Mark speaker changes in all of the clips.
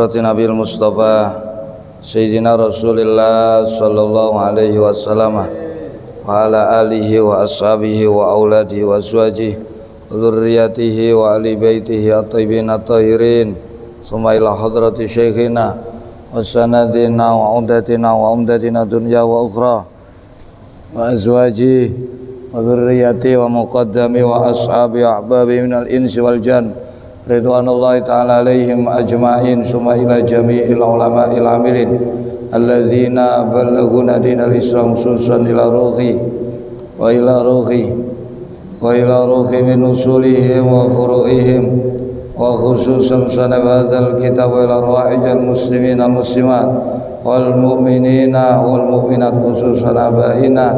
Speaker 1: hadratin Nabil Mustafa Sayyidina Rasulillah sallallahu alaihi wasallam wa ala alihi wa ashabihi wa auladihi wa azwajihi wa dzurriyyatihi wa ali baitihi at-tayyibin at-tahirin summa ila hadrati syekhina wa sanadina wa umdatina dunya wa ukhra wa azwajihi wa dzurriyyatihi wa muqaddami wa ashabi ahbabi minal insi wal jan ridwanullahi ta'ala alaihim ajma'in summa ila jami'il ulama'il amilin alladzina ballaguna dinal islam khususan ila ruhi min usulihim wa furu'ihim wa khususan sanab hadzal kitab wa ila rawa'ijal muslimin al muslimat wal mu'minina wal mu'minat khususan abaina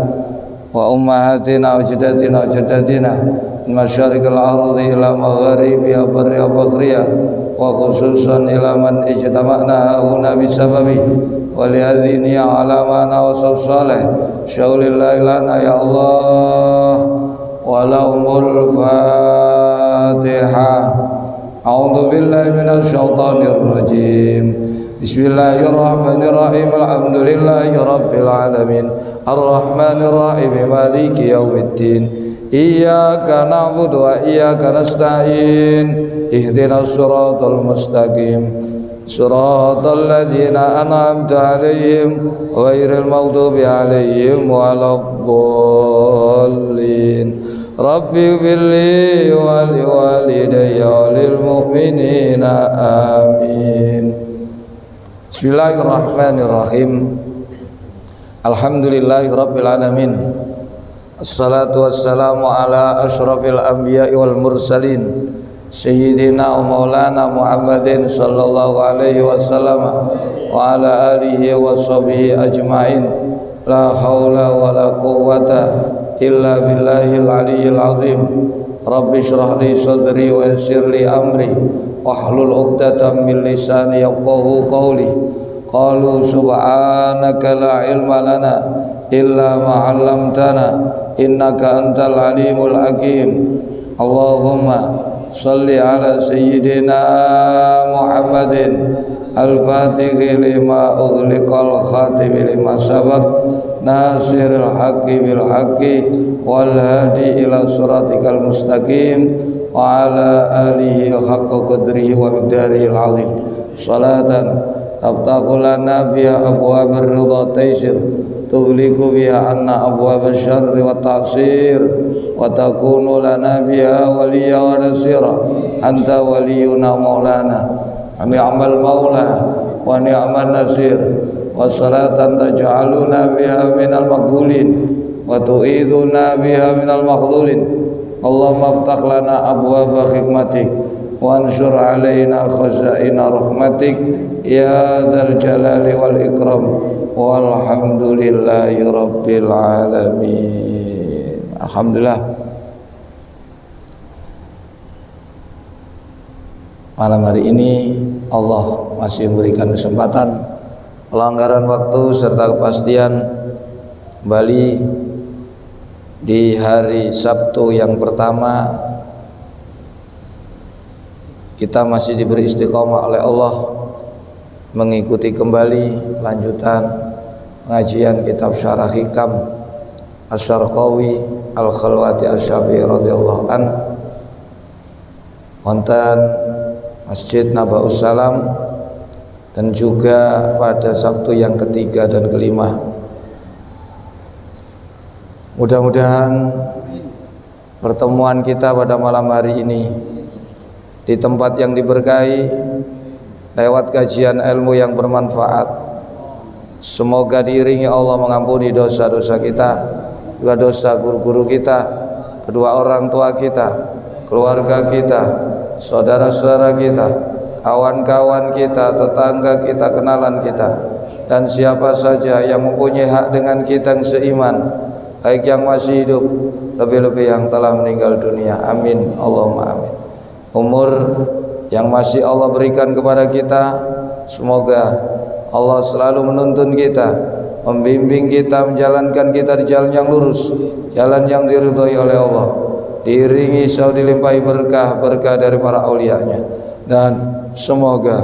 Speaker 1: wa ummahatina wa jaddatina masyarikal ardi ila magharibiha barriha baghriha wa khususan ila man ijtama'na huna bisababi wa lihadhini alamana wa salih syaulillahi lana ya Allah walahumul fatihah. A'udzu billahi minasy syaithanir rajim. Bismillahirrahmanirrahim. Alhamdulillahi rabbil alamin arrahmanir rahim maliki yaumiddin iyyaka na'budu wa iyyaka nasta'in ihdinas siratal mustaqim siratal ladzina an'amta 'alaihim ghairil maghdubi 'alaihim waladdallin rabbi ighfirli wa liwalidayya wa lil mu'minina amin. Bismillahirrahmanirrahim. Alhamdulillahi rabbil alamin. Assalatu wassalamu ala ashrafil anbiya'i wal mursalin Sayyidina wa maulana Muhammadin sallallahu alaihi wasallam wa ala alihi wa sahbihi ajma'in. La hawla wa la quwwata illa billahil aliyyil azim. Rabbi shrah li sadri wa yassir li amri wahlul 'uqdatam min lisani yafqahu qawli. Qalu subhanaka la ilma lana illa ma 'allamtana innaka antal alimul hakim. Allahumma salli ala sayyidina Muhammadin al-fatihi lima ughliqal khatimi lima sabaq nasiril haqqi bil haqqi wal hadi ila siratikal mustaqim wa ala alihi haqqa qadrihi wa miqdarihi al-azim. Salatan tabtaghu lana biha abwabir ridha taysir tughliqu biha anna abwabasy syarri wa ta'sir wa takunu lana biha waliya wa nasira anta waliyuna maulana ni'mal maula wa ni'man nasir wa salatan taj'aluna biha minal maqbulin wa tu'iduna biha minal makhdhulin. Allahumma aftah lana abwaba hikmatik wa ansur alaina khazaina rahmatik ya dzal jalali wal ikram walhamdulillahi rabbil alamin. Alhamdulillah, malam hari ini Allah masih memberikan kesempatan, pelanggaran waktu serta kepastian kembali di hari Sabtu yang pertama. Kita masih diberi istiqomah oleh Allah mengikuti kembali lanjutan pengajian kitab Syarah Hikam Asy-Syarqawi Al-Khalwati Asy-Syafi'i radhiyallahu an wonten Masjid Nabaus Salam, dan juga pada Sabtu yang ketiga dan kelima. Mudah-mudahan pertemuan kita pada malam hari ini di tempat yang diberkahi lewat kajian ilmu yang bermanfaat, semoga diiringi Allah mengampuni dosa-dosa kita, juga dosa guru-guru kita, kedua orang tua kita, keluarga kita, saudara-saudara kita, kawan-kawan kita, tetangga kita, kenalan kita, dan siapa saja yang mempunyai hak dengan kita yang seiman, baik yang masih hidup, lebih-lebih yang telah meninggal dunia. Amin Allahumma amin. Umur yang masih Allah berikan kepada kita, semoga Allah selalu menuntun kita, membimbing kita, menjalankan kita di jalan yang lurus, jalan yang diridhai oleh Allah, diiringi selalu dilimpahi berkah dari para aulianya, dan semoga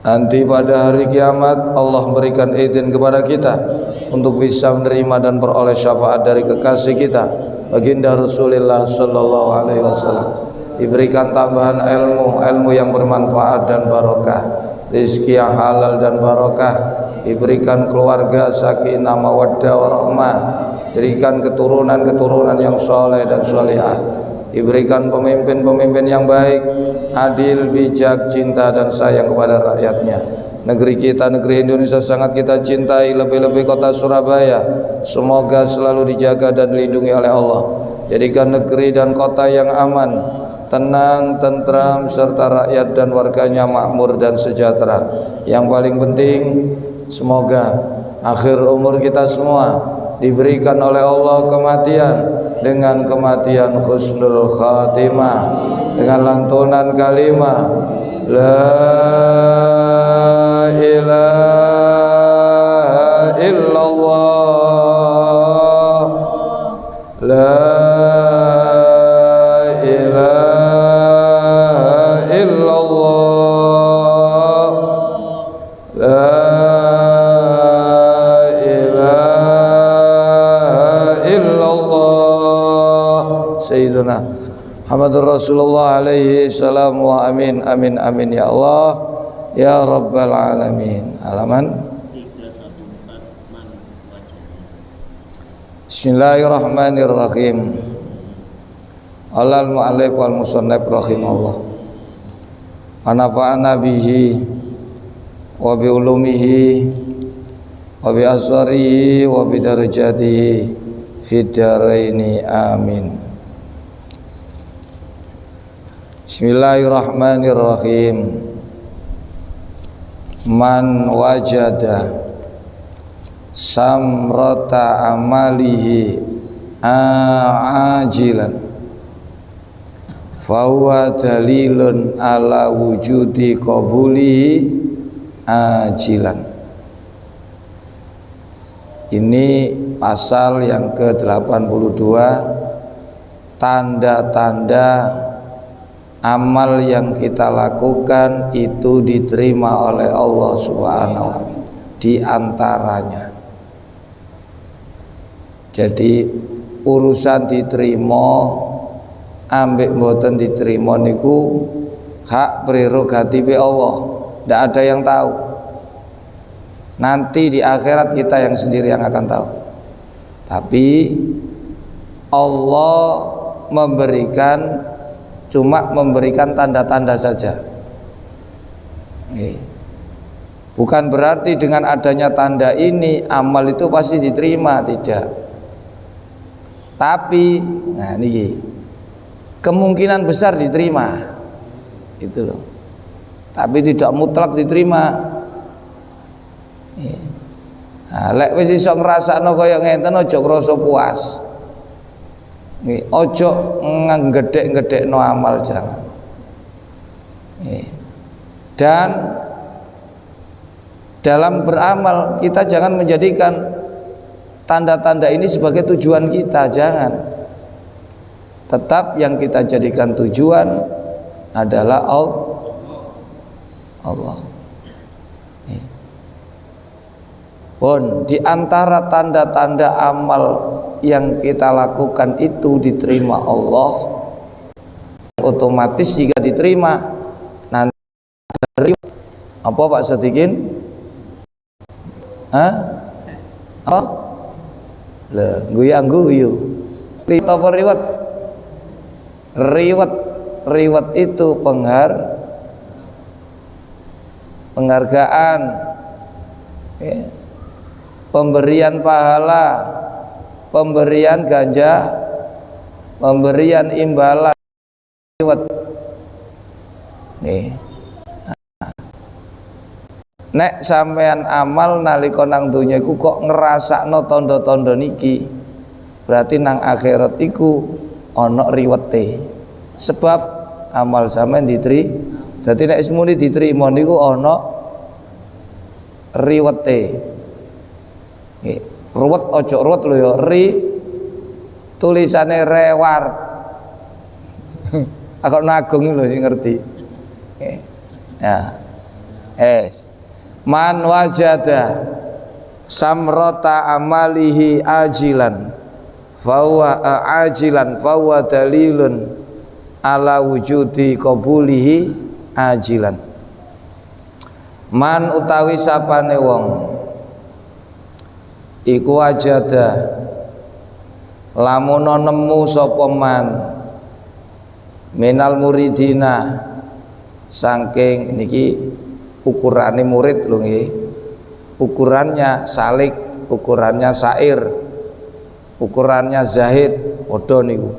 Speaker 1: Nanti pada hari kiamat Allah berikan izin kepada kita untuk bisa menerima dan beroleh syafaat dari kekasih kita baginda Rasulullah sallallahu alaihi wasallam. Diberikan tambahan ilmu yang bermanfaat dan barokah, rezeki yang halal dan barokah, diberikan keluarga sakinah mawaddah warahmah, diberikan keturunan yang soleh dan solehah, diberikan pemimpin yang baik, adil, bijak, cinta dan sayang kepada rakyatnya. Negeri kita, negeri Indonesia sangat kita cintai, lebih-lebih kota Surabaya, semoga selalu dijaga dan dilindungi oleh Allah. Jadikan negeri dan kota yang aman, tenang, tentram, serta rakyat dan warganya makmur dan sejahtera. Yang paling penting, semoga akhir umur kita semua diberikan oleh Allah kematian dengan kematian husnul khatimah, dengan lantunan kalimah la ilaha illallah, la ilaha illallah, la ilaha illallah. Sayyiduna Muhammadur Rasulullah alaihi salam wa amin amin amin ya Allah ya rabbal alamin. Halaman Bismillahirrahmanirrahim. Alal mu'allif wal musannaf rahimahullah wa nafa'ana bihi wa bi ulumihi wa bi aswarihi wa bi darajatihi fid dharaini amin. Bismillahirrahmanirrahim. Man wajada samrata amalihi ajilan fahuwa dalilun ala wujudi qabulihi ajilan. Ini pasal yang ke-82, tanda-tanda amal yang kita lakukan itu diterima oleh Allah Subhanahu wa ta'ala. Di antaranya, jadi urusan diterima ambek mboten diterima niku hak prerogatif Allah, tidak ada yang tahu. Nanti di akhirat kita yang sendiri yang akan tahu. Tapi Allah cuma memberikan tanda-tanda saja. Bukan berarti dengan adanya tanda ini amal itu pasti diterima, tidak. Tapi ini kemungkinan besar diterima, itu loh. Tapi tidak mutlak diterima. Lek wis iso ngrasakno kaya ngenten aja krasa puas. Ojo ngegedek-gedekno amal, jangan. Dan dalam beramal kita jangan menjadikan tanda-tanda ini sebagai tujuan kita, jangan. Tetap yang kita jadikan tujuan adalah Allah. Pun di antara tanda-tanda amal yang kita lakukan itu diterima Allah, otomatis jika diterima nanti dari apa Pak Sadikin? Apa? Guyu. Riwat itu penghargaan, pemberian pahala, pemberian ganja, pemberian imbalan. Nek sampean amal nalika nang donya iku kok ngrasakno tondo-tondo niki, berarti nang akhirat iku ana riwete. Sebab amal sampean diterima. Dadi nek semune diterima niku ana riwete. Ruwet ojo ruwet lho ya, tulisane reward. Aku nagung lho sing ngerti. Ya. Man wajada samrata amalihi ajilan fahuwa dalilun ala wujudi qabulihi ajilan. Man utawi sapane wong iku wajada lamun nemu sapa man minal muridina saking niki ukurane murid lho nggih, ukurannya salik, ukurannya sair, ukurannya zahid padha niku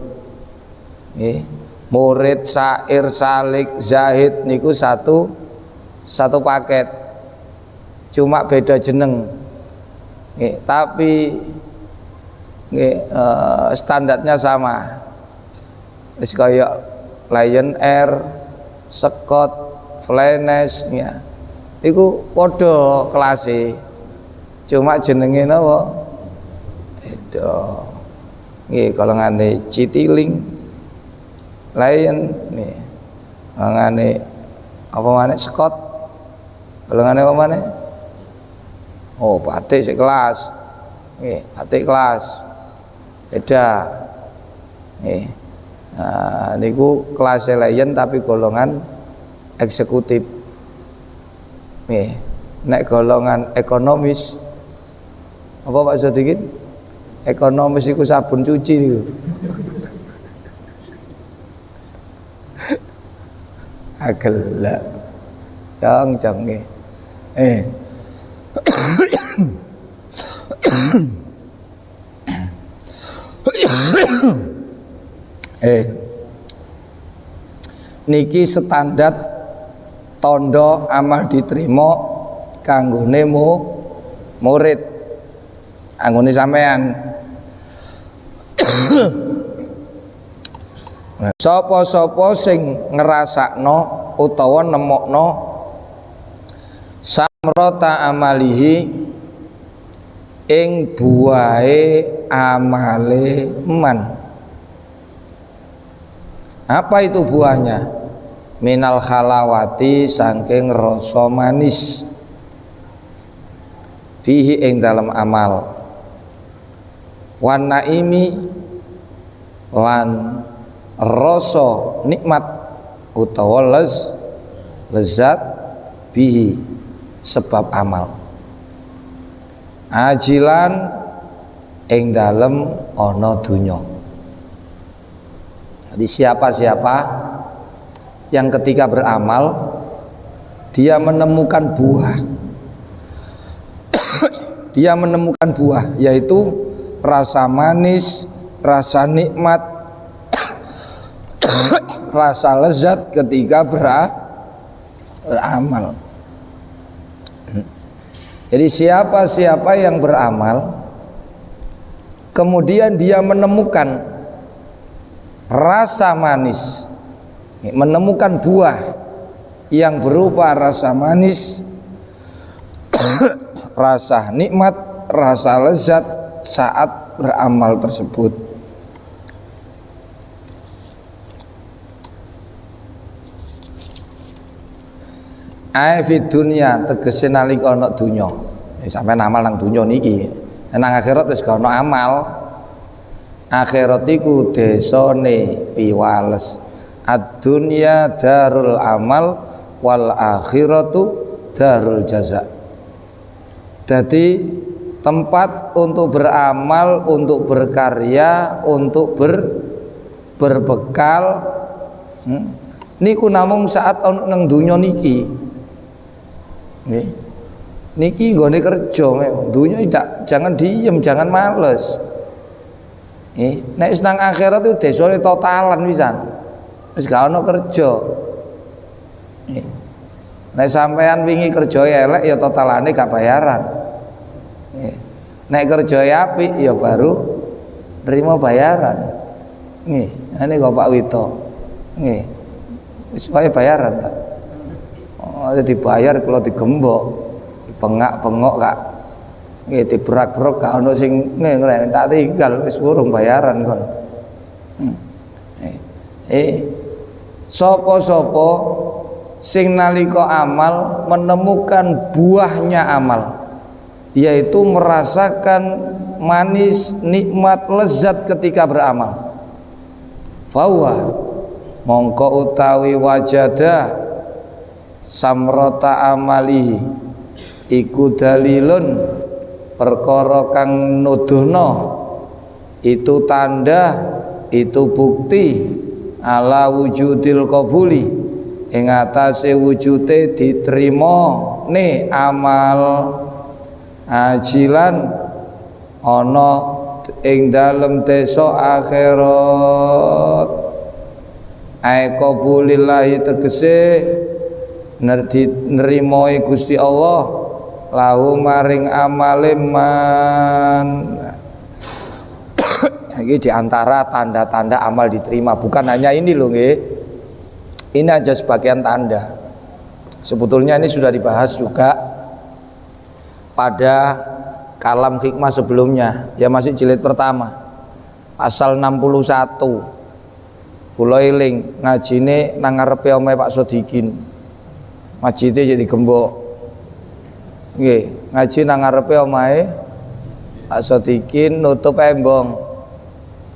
Speaker 1: nggih. Murid, sair, salik, zahid niku satu paket, cuma beda jeneng nggih, tapi standarnya sama. Wis kaya Lion Air, Scott, Flynas ya. Iku padha kelase. Cuma jenenge napa? Beda. Nggih, golongane Citylink, Lion nih. Golongane apa maneh Scott? Golongane apa maneh? Oh, batik sekelas. Nggih, batik kelas. Beda. Nggih. Nah, niku kelas Lion tapi golongan eksekutif. Nih, nek golongan ekonomis apa Pak Sodikin? Ekonomis iku sabun cuci niku. Agel cang nggih. Niki standar tondo amal diterima kanggone murid, anggone sampean. Sapa-sapa sing ngrasakno utawa nemokno samrata amalihi ing buahe amale man. Apa itu buahnya? Minal halawati saking rasa manis fihi ing dalam amal, wan naimi lan rasa nikmat utawa lezat bihi sebab amal, ajilan ing dalem ana dunya. Jadi siapa-siapa yang ketika beramal dia menemukan buah dia menemukan buah yaitu rasa manis, rasa nikmat, rasa lezat ketika beramal. Jadi siapa-siapa yang beramal kemudian dia menemukan rasa manis, menemukan buah yang berupa rasa manis, rasa nikmat, rasa lezat saat beramal tersebut. Fid dunya tegese nalika ana dunya. Sampeyan amal nang dunya niki. Nang akhirat wis gak ana amal. Akhirat iku desane piwales. Ad-dunya darul amal wal akhiratu darul jaza. Jadi tempat untuk beramal, untuk berkarya, untuk berbekal niku namung saat nang dunya niki. Niki nggone kerja, dunya jangan diem, jangan males. Nek wis nang akhirat itu desane totalan pisan. Wis gak ono kerja. Nek sampean wingi kerja elek ya totalane gak bayaran. Nek kerja apik ya baru nerima bayaran. Nggih, ane kok Pak Wito. Nggih. Wis wae bayaran ta. Oh, dibayar kalau digembok, dipengak-pengok kak. Nggih dibrak-brak gak ono sing ngleng tak tinggal wis urung bayaran kon. Sapa-sapa sing nalika amal menemukan buahnya amal, yaitu merasakan manis, nikmat, lezat ketika beramal. Fawa mongko utawi wajada samrota amalihi iku dalilun perkara kang nuduhna, itu tanda, itu bukti ala wujudil qabuli ing atase wujude diterima ne amal ajilan ana ing dalem desa akhirat. Ai qabulillahi tegese nrimoe Gusti Allah lahu maring amale man. Ini diantara tanda-tanda amal diterima. Bukan hanya ini loh nggih. Ini aja sebagian tanda. Sebetulnya ini sudah dibahas juga pada kalam hikmah sebelumnya, ya masih jilid pertama pasal 61. Kula eling ngajine nang ngarepe omahe Pak Sodikin, masjide jadi gembok nggih, ngaji nang ngarepe omahe Pak Sodikin, nutup embong,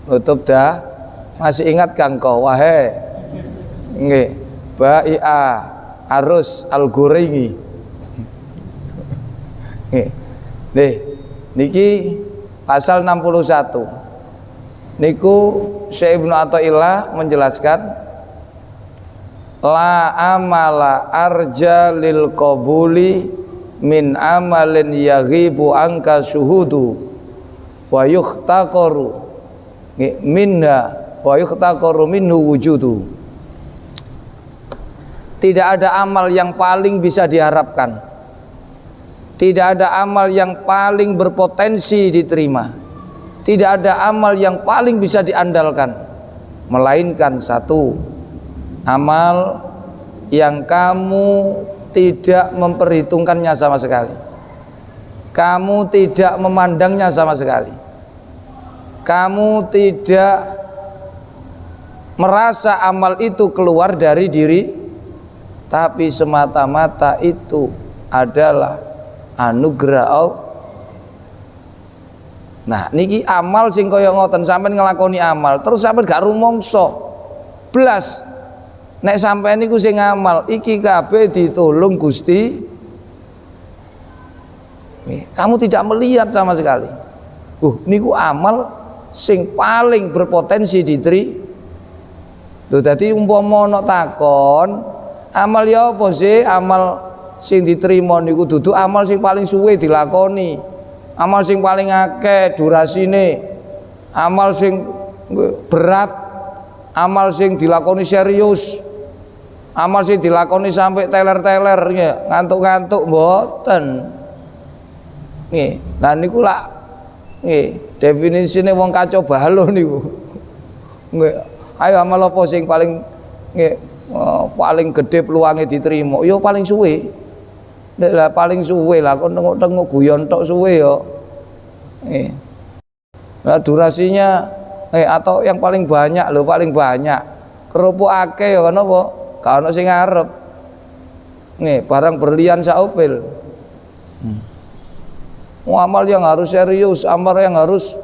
Speaker 1: nutup dah. Masih ingat kang kau wahe nggih, Bai'a Arus Al-Guringi nggih. Nih niki pasal 61 niku Syekh Ibnu Athaillah menjelaskan la amala arja lil qabuli min amalin yaghibu angka syuhudu wa yuhtaqaru minna wa yuhtaqaru minhu wujudu. Tidak ada amal yang paling bisa diharapkan, tidak ada amal yang paling berpotensi diterima, tidak ada amal yang paling bisa diandalkan, melainkan satu amal yang kamu tidak memperhitungkannya sama sekali, kamu tidak memandangnya sama sekali, kamu tidak merasa amal itu keluar dari diri, tapi semata-mata itu adalah anugerah Allah. Nah niki amal sing kaya ngoten, sampean nglakoni amal terus sampean gak rumangsa blas nek sampean niku sing ngamal iki kabeh ditulung Gusti, kamu tidak melihat sama sekali. Niku amal sing paling berpotensi diteri. Lho dadi umpama ana takon amal ya apa sih, amal sing diterima niku dudu amal sing paling suwe dilakoni, amal sing paling akeh durasine, amal sing berat, amal sing dilakoni serius, amal sing dilakoni sampai teler-teler ya, ngantuk-ngantuk mboten. Nggih, lah niku lak nggih definisine wong kacau balau niku. Nggih, ayo amal apa sing paling nggih paling gede peluangnya diterima? Yo paling suwe. Nek lah paling suwe lah kok tengok-tengok guyon tok suwe yo. Nah durasinya atau yang paling banyak lho, paling banyak. Kerupuk akeh ya napa? Gak ono sing ngarep. Barang berlian saupil. Amal yang harus serius, amal yang harus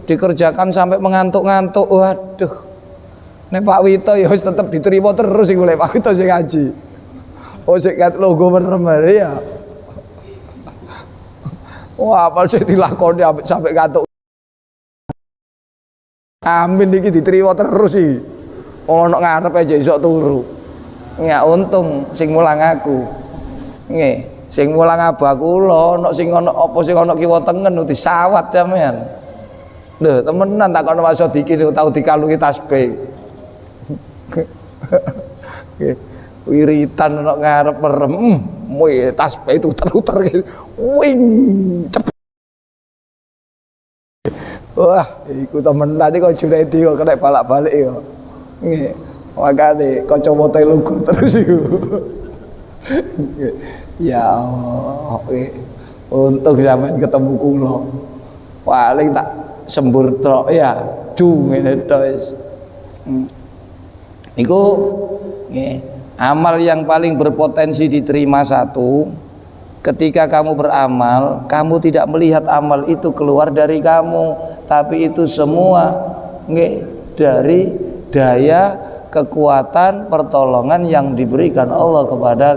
Speaker 1: dikerjakan sampai mengantuk-ngantuk. Waduh. Nek Pak Wito ya wis tetep diterima terus iku lek Pak Wito sing ngaji. Oh sik kat logo merem ya. Wah, apal sik dilakoni sampai ngantuk. Amin iki diterima terus iki. Ono ngarep aja iso turu. Ya untung sing mulang aku. Nggih, sing mulang abah kula, ono sing ono apa sing ono kiwa tengen disawat sampean. Lho, temenan tak kono Mas Sodikin tau dikalungi tasbih. Wiritan ono ngarep merem, tasbih itu uter-uter wing cepet. Wah, iku temenan iki kok Junaidi kok kena balak-balik ya. Nggih. Makane kacamata lugur terus iku. Ya Allah, untung sampean ketemu kula. Paling tak sembur tok ya, ngene tok wis. Niku nggih, Amal yang paling berpotensi diterima satu, ketika kamu beramal, kamu tidak melihat amal itu keluar dari kamu, tapi itu semua dari daya, kekuatan, pertolongan yang diberikan Allah kepada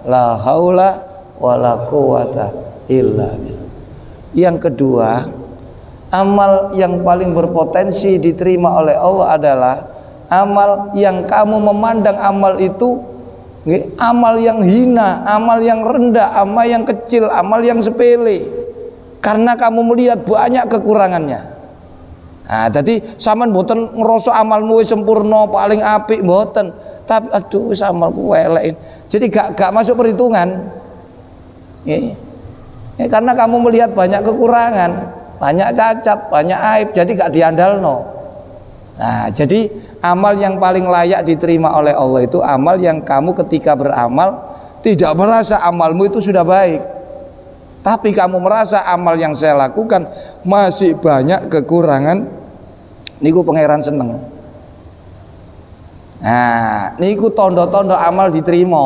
Speaker 1: la haula wala quwata illa billah. Yang kedua, amal yang paling berpotensi diterima oleh Allah adalah amal yang kamu memandang amal itu amal yang hina, amal yang rendah, amal yang kecil, amal yang sepele, karena kamu melihat banyak kekurangannya. Nah, jadi sampean mboten ngerasa amalmu wis sempurna, paling apik mboten, tapi aduh wis amalku elek. Jadi gak masuk perhitungan. Karena kamu melihat banyak kekurangan, banyak cacat, banyak aib, jadi gak diandalno. Nah, jadi amal yang paling layak diterima oleh Allah itu amal yang kamu ketika beramal tidak merasa amalmu itu sudah baik, tapi kamu merasa amal yang saya lakukan masih banyak kekurangan. Niku pangeran seneng. Nah, niku tondo-tondo amal diterima.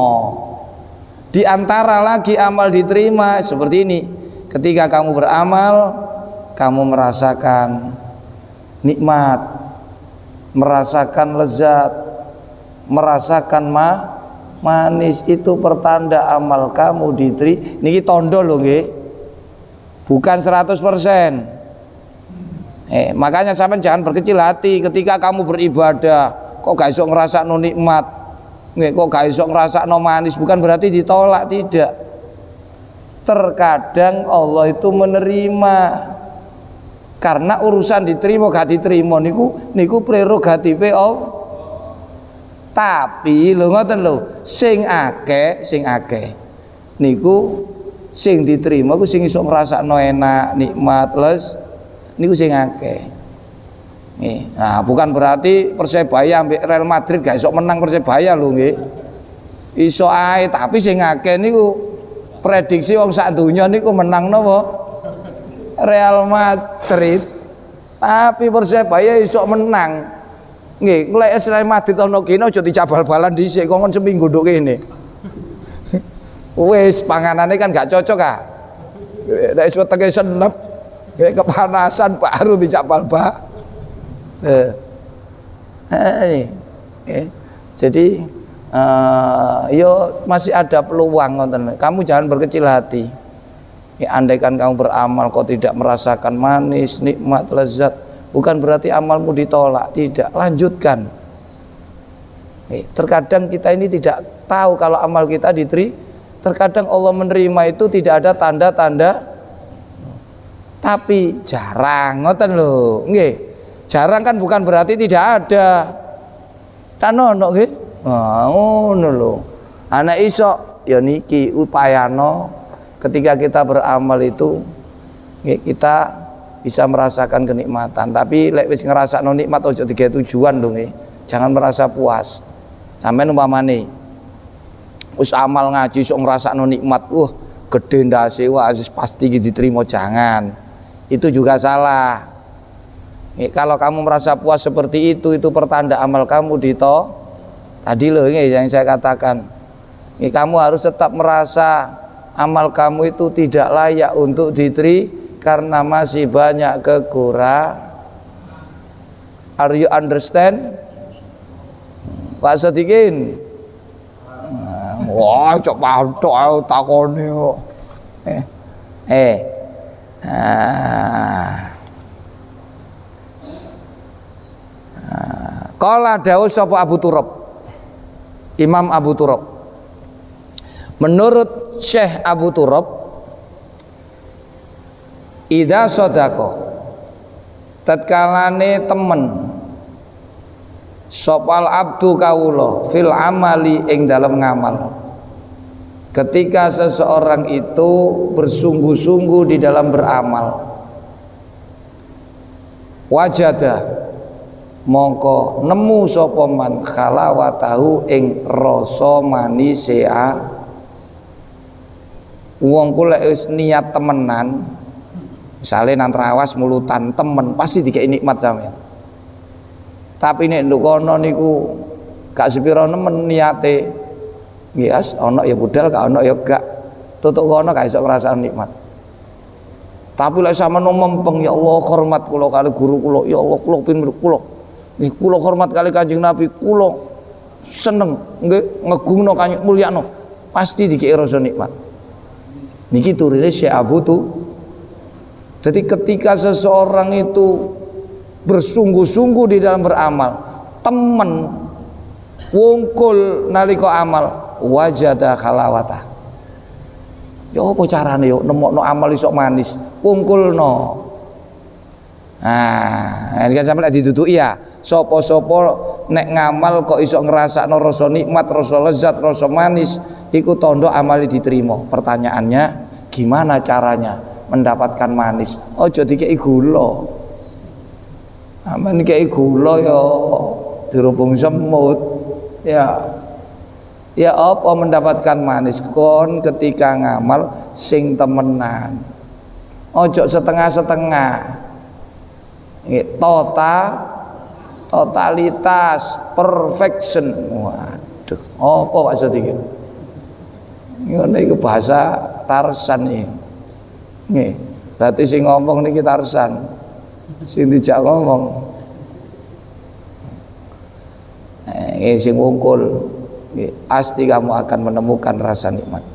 Speaker 1: Di antara lagi amal diterima seperti ini, ketika kamu beramal, kamu merasakan nikmat, merasakan lezat, merasakan manis, itu pertanda amal kamu diterima. Niki tondo loh nggih, bukan 100%. Makanya sampean jangan berkecil hati ketika kamu beribadah, kok gak iso ngrasakno nikmat, kok gak iso ngrasakno manis, bukan berarti ditolak, tidak. Terkadang Allah itu menerima, karena urusan diterima gak diterima niku prerogatif Allah. Tapi lho ngoten lho, sing akeh niku sing diterima ku sing iso ngrasakno enak, nikmat, les niku sing akeh. Nah, bukan berarti Persebaya ambek Real Madrid gak iso menang Persebaya lho nggih. Iso ae, tapi sing akeh niku prediksi wong sak donya niku menang napa? Real Madrid. Tapi Persebaya iso menang. Nggih, lek Real Madrid ono kene aja dicabal-balan dhisik kok seminggu nduk kene. Wis panganane kan gak cocok ah. Nek wis wetenge senep, kepanasan baru dicabal jadi yo masih ada peluang. Kamu jangan berkecil hati. Andaikan kamu beramal kok tidak merasakan manis, nikmat, lezat, bukan berarti amalmu ditolak, tidak, lanjutkan. Terkadang kita ini tidak tahu kalau amal kita diterima. Terkadang Allah menerima itu tidak ada tanda-tanda, tapi jarang, ngoten lho, nggih. Jarang kan bukan berarti tidak ada. Kan ono nggih. Ngono lho. Ana iso ya niki upayano ketika kita beramal itu nggih, kita bisa merasakan kenikmatan. Tapi lek wis ngrasakno nikmat ojo digawe tujuan lho nggih. Jangan merasa puas. Sampeyan umpamane wis amal ngaji sok ngrasakno nikmat, gede ndase, wis pasti diterima, jangan. Itu juga salah. Kalau kamu merasa puas seperti itu pertanda amal kamu tadi loh yang saya katakan. Kamu harus tetap merasa amal kamu itu tidak layak untuk diterima karena masih banyak kekurangan. Are you understand? Pak Sadikin. Wah, cok pantok takone kok. Qala dawuh sapa Abu Turab, Imam Abu Turab. Menurut Syekh Abu Turab, idza sadaqa, tatkalane temen sopal abdu kawula fil amali ing dalam ngamal. Ketika seseorang itu bersungguh-sungguh di dalam beramal, wajada mongko nemu sapa man khalawatahu ing rasa manisea. Wong ku lek wis niat temenan, misale nang trawas mulutan temen, pasti dikek nikmat sampean. Tapi nek nduk kono niku gak sepiro nemen niate. Yes, ono ya budal, gak ono ya gak. Tutuk kono gak iso ngrasakno nikmat. Tapi lek sampean mempeng, ya Allah hormat kula kali guru kula, ya Allah kula pin kula. Nggih kula hormat kali Kanjeng Nabi, kula seneng nggih ngegungno kanjeng mulyakno. Pasti dikei rasa nikmat. Niki turine Syekh Abu tu. Jadi ketika seseorang itu bersungguh-sungguh di dalam beramal, temen wungkul nalika amal, wajada khalawata. Ya apa carane yo nemokno amal iso manis, wungkulno. Nah, ini kan sampe ditutuki ya. Sapa-sapa nek ngamal kok iso ngrasakno rasa nikmat, rasa lezat, rasa manis, iku tandha amali diterima. Pertanyaannya, gimana caranya mendapatkan manis? Ojo dikei gula. Aman dikei gula ya dirubung semut. Ya apa mendapatkan manis? Kon ketika ngamal sing temenan. Ojo setengah-setengah. Totalitas, perfection. Waduh, apa maksud iki? Ngene iku bahasa Tarsan iki. Nggih. Berarti sing ngomong niki Tarsan. Sing dijak ngomong. Sing wungkul. Pasti kamu akan menemukan rasa nikmat.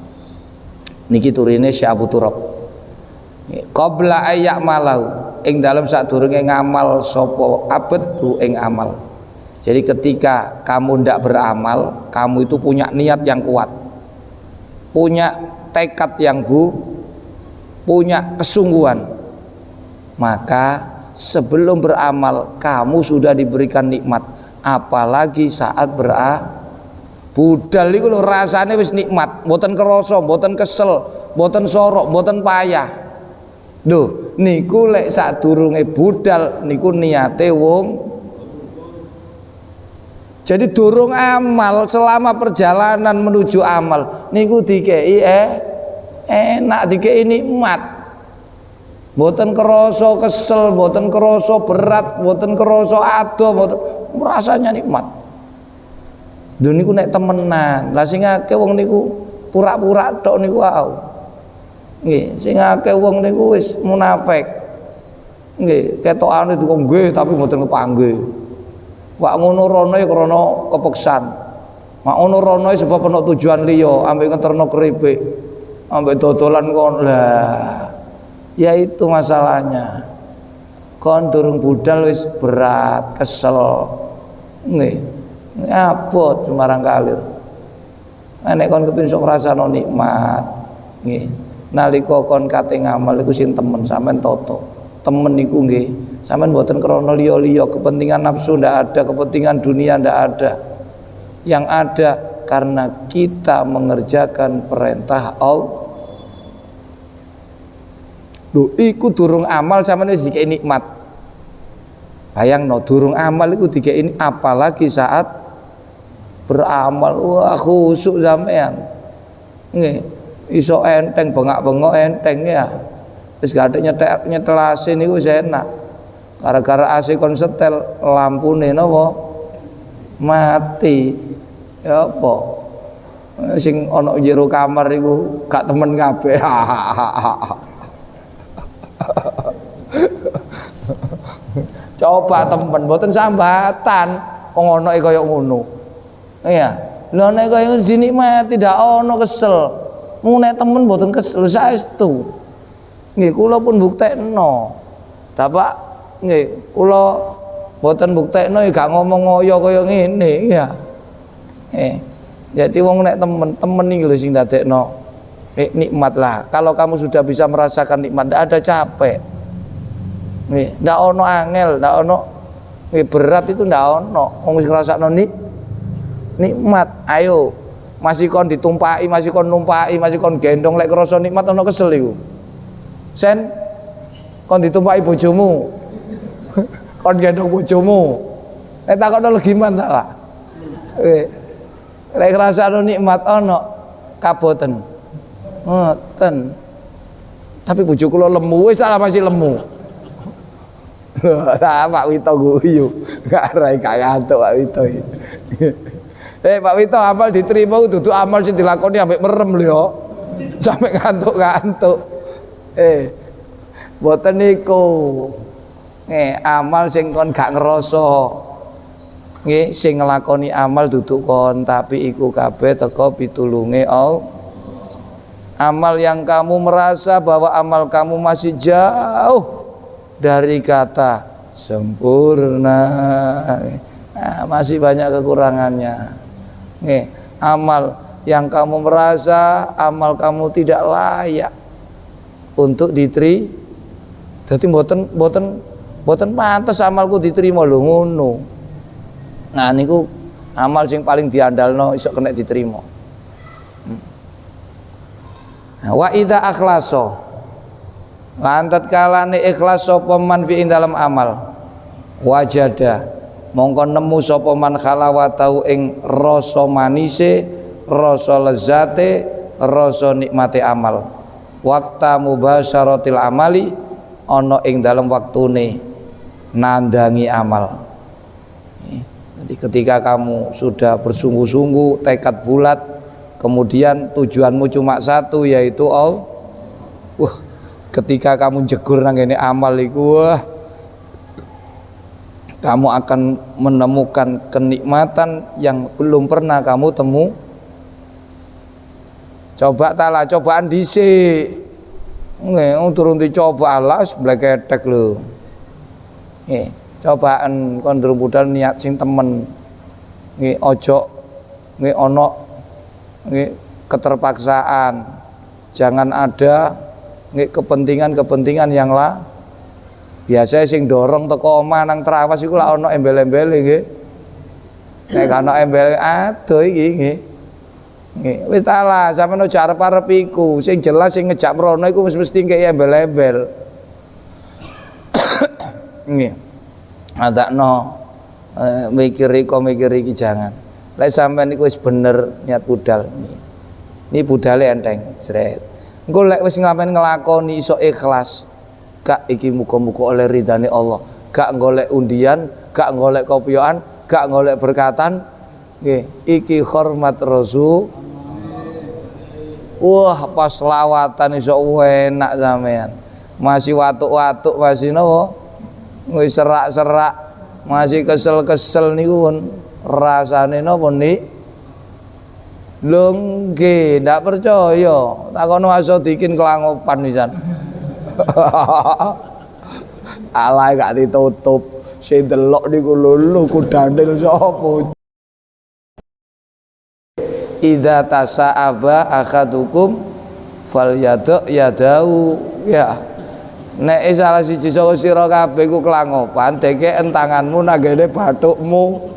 Speaker 1: Niki turine Syekh Abu Turab. Qabla ayyak malahu. Ing dalam sadurunge ngamal sapa abad ing amal. Jadi ketika kamu ndak beramal, kamu itu punya niat yang kuat, punya tekad yang punya kesungguhan, maka sebelum beramal kamu sudah diberikan nikmat. Apalagi saat budal iku lho rasane wis nikmat, mboten kerasa, mboten kesel, mboten sorok, mboten payah. Duh, niku lek sadurunge budal niku niate wong. Jadi durung amal, selama perjalanan menuju amal niku dikei enak, dikei nikmat. Mboten kerasa kesel, mboten kerasa berat, mboten kerasa adoh, mboten rasanya nikmat. Duh niku nek temenan. Lah sing akeh wong niku pura-pura tok niku wae. Nggih, sing akeh wong niku wis munafik. Nggih, ketokane itu nggih tapi mboten kepanggih. Wak ngono rono ya krana kepeksan. Mak ngono rono sebab ana tujuan liya, ambek ngeterno keripik, ambek dodolan kon. Lah, ya itu masalahnya. Kon durung budal wis berat, kesel. Nggih. Ngabot Semarang kalir. Nek kon kepengin sok ngrasakno nikmat. Nggih. Nalika kon kate ngamal iku sing temen sampean toto. Temen niku nggih, sampean mboten krana liya-liya, kepentingan nafsu ndak ada, kepentingan dunia ndak ada. Yang ada karena kita mengerjakan perintah Allah. Lho iku durung amal sampean wis dikei nikmat. Bayangno durung amal iku dikei apalagi saat beramal. Wah khusuk sampean. Nggih. Iso enteng bengak-bengok enteng ya. Wis gak nyetel AC niku wis enak. Gara-gara AC kon setel lampune napa mati. Ya apa? Sing ana jero kamar iku gak temen kabeh. Coba temen mboten sambatan wong ana kaya ngono. Iya. Lha nek kaya sini mati ndak ana kesel. Nek temen mboten kesel saestu. Nggih kula pun buktekno. Bapak nggih kula mboten buktekno ya gak ngomong ngoyo kaya ngene ya. Jadi wong nek temen iki lho sing dadekno nikmat lah. Kalau kamu sudah bisa merasakan nikmat ndak ada capek. Nggih, ndak ono angel, ndak ono berat itu ndak ono. Wong wis ngrasakno nikmat. Ayo masih kon ditumpaki, masih kon numpaki, masih kon gendong lek krasa nikmat ono kesel iku. Sen kon ditumpaki bojomu. Kon gendong bojomu. Nek takon gimana ta lah. Lek ngrasakno nikmat ono kaboten. Ngoten. Tapi bojo kula lemu, wis salah masih lemu. Lah Pak Wito guyu, gak rai gak ngantuk Pak Wito iki. Pak Wito, amal diterima dudu amal sing dilakoni ambek merem lho ya. Sampai ngantuk-ngantuk. Mboten niku. Amal sing kon gak ngerasa. Nggih, sing nglakoni amal dudu kon, tapi iku kabeh teko pitulunge Allah. Amal yang kamu merasa bahwa amal kamu masih jauh dari kata sempurna, masih banyak kekurangannya. Amal yang kamu merasa amal kamu tidak layak untuk diterima, jadi boten pantes amalku diterima lho ngono. Nah niku amal sing paling diandalno iso kena diterima. Wa idza akhlaso, lantat kalane ikhlas sapa man fi dalam amal, wajada mongko nemu sapa man khalawatau ing rasa manise, rasa lezate, rasa nikmate amal. Wakta mubasyaratil amali, ana ing dalam waktune nandangi amal. Jadi ketika kamu sudah bersungguh-sungguh tekad bulat, kemudian tujuanmu cuma satu, yaitu Allah. Ketika kamu jegur nang ngene amal iku, kamu akan menemukan kenikmatan yang belum pernah kamu temu. Coba talah, cobaan dhisik. Turun dicoba alas bleketek lho. Cobaan kon durung budal niat sing temen. Ojo ana keterpaksaan. Jangan ada kepentingan-kepentingan yang lah. Biasanya sing dorong teko omah nang trawas iku lak ana embel-embele nggih. Nek gak ana embel adoh iki nggih. Nggih, wis talah sampeyan aja arep-arep iku. Sing jelas sing ngejak mrono iku mesti kaya embel-embel. Nggih. Adakno mikir iki jangan. Lek sampeyan iku wis bener niat budal. Ini budale enteng, sret. Engko lek wis nglakoni iso ikhlas. Gak iki muga-muga oleh ridane Allah, gak golek undian, gak golek kopioan, gak golek berkatan. Nggih, iki hormat Rasul. Wah, pas lawatan iso enak sampean. Masih watuk-watuk masih napa? Wis serak-serak, masih kesel-kesel niku pun rasane napa nik? Lho nggih, ndak percaya. Takono Asodikin kelangopan pisan. Alay gak ditutup, sing delok niku lho kudandel sapa. Idza tasa'aba akhadukum falyadu yadau, ya. Nek salah siji saka sira kabeh ku kelangopan, deke entanganmu nanggene bathukmu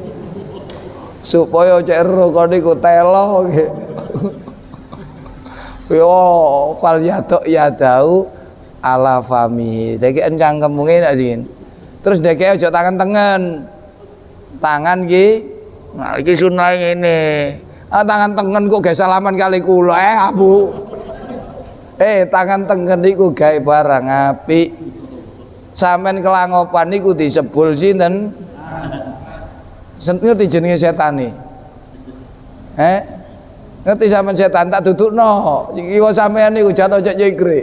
Speaker 1: supaya cek ero kok niku telo nggih. Yo falyadu yadau ala fami, deke encang kemunge nak sing. Terus deke aja tangan tengen. Tangan ki, nah iki sunah ngene. Tangan tengen kok gawe salaman kali kula Abu. Tangan tengen niku gawe barang apik. Sampeyan kelangopan niku disebul sinten? Ngerti jenenge setane? Ngerti sampeyan setan tak dudukno. Iki kok sampeyan niku jan aja nyekre.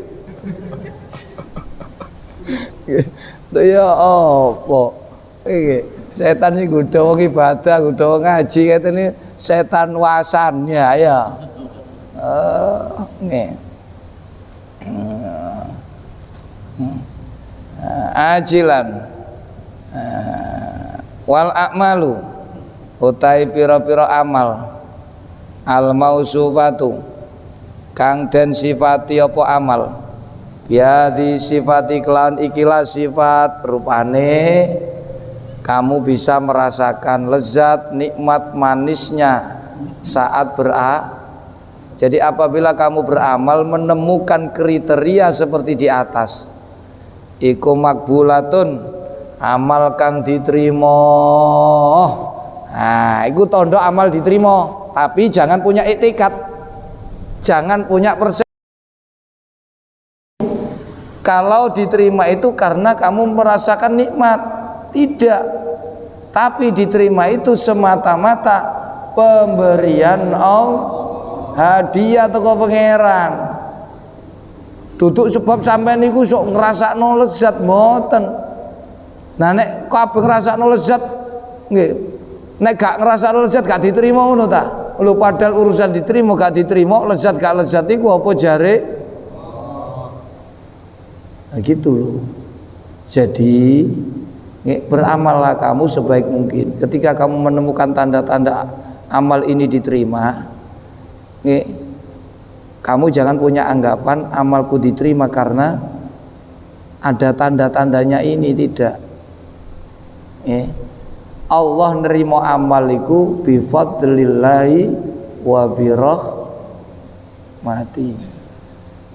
Speaker 1: Ya apa? Iki setan iki godha wong ibadah, godha wong ngaji katene setan wasannya ya. Nggih. Ajilan. Wal a'malu utai pira-pira amal al mausufatu kang den sifati apa amal. Biadi sifati kelawan ikilah sifat rupane kamu bisa merasakan lezat nikmat manisnya saat jadi apabila kamu beramal menemukan kriteria seperti di atas, iku makbulatun, amal kang diterima. Nah, iku tondo amal diterima, tapi jangan punya etikat, jangan punya persepsi. Kalau diterima itu karena kamu merasakan nikmat, tidak. Tapi diterima itu semata-mata pemberian hadiah teko pangeran. Duduk sebab sampean niku sok ngrasakno lezat mboten. Nah nek kabeh ngrasakno lezat nggih. Nek gak ngrasakno lezat gak diterima ngono ta? Lho padahal urusan diterima gak diterima, lezat gak lezat iku apa jare? Nah gitu loh. Jadi beramallah kamu sebaik mungkin. Ketika kamu menemukan tanda-tanda amal ini diterima, kamu jangan punya anggapan amalku diterima karena ada tanda-tandanya ini, tidak. Allah nerimo amaliku bifadlillahi wa birahmati.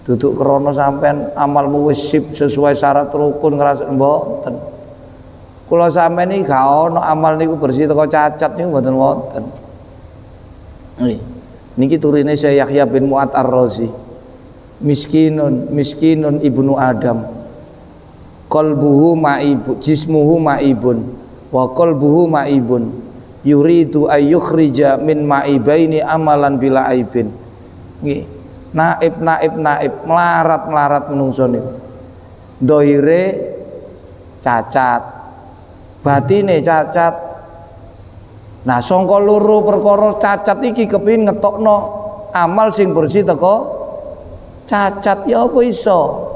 Speaker 1: Duduk krono sampean amalmu wis sip sesuai syarat rukun ngrasa mboten. Kula sampean iki gak ono amal niku bersih teko cacat niku mboten wonten. Niki turine Syekh Yahya bin Mu'ad Ar-Razi. Miskinun ibnu Adam. Qalbuhu ma'ibun, jismuhu ma'ibun, wa qalbuhu ma'ibun. Yuridu ayyukhrija min ma'ibaini amalan bila aibin. Nggih. Naib melarat menungso niku. Dohire cacat, batine cacat. Nah sangka loro perkara cacat iki kepengin ngetokno amal sing bersih teko cacat ya apa iso?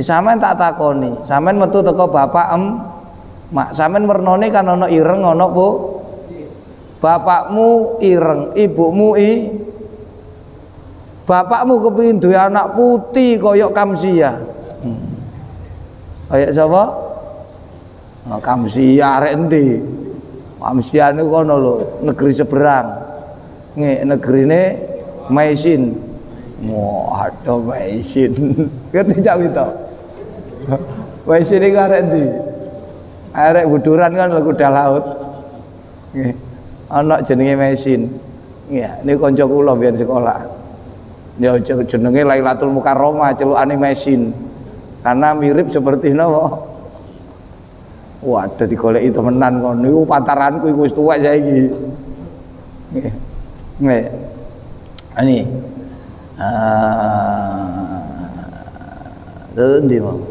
Speaker 1: Sampeyan tak takoni, sampeyan metu teko bapak mak, sampeyan wernane kan ana ireng ana apa? Bapakmu ireng, ibumu bapakmu kepengin duwe anak putih koyok Kamsia. Kayak sapa? Oh, Kamsia arek endi? Kamsia niku kono lho, negeri seberang. Nggih, negrine Maisin. Waduh, Maisin. Ngerti cak wito? Maisin iki arek endi? Arek Buduran kan lho kuda laut. Nggih. Ana jenenge Maisin. Nggih, niku kanca kula biyen sekolah. Ya jenenge Lailatul Mukarramah, celukane Mesin. Karena mirip seperti napa? Wah, dadi goleki temenan kon. Niku pantaranku iku wis tuwek saiki. Nggih. Ini. Endi mau?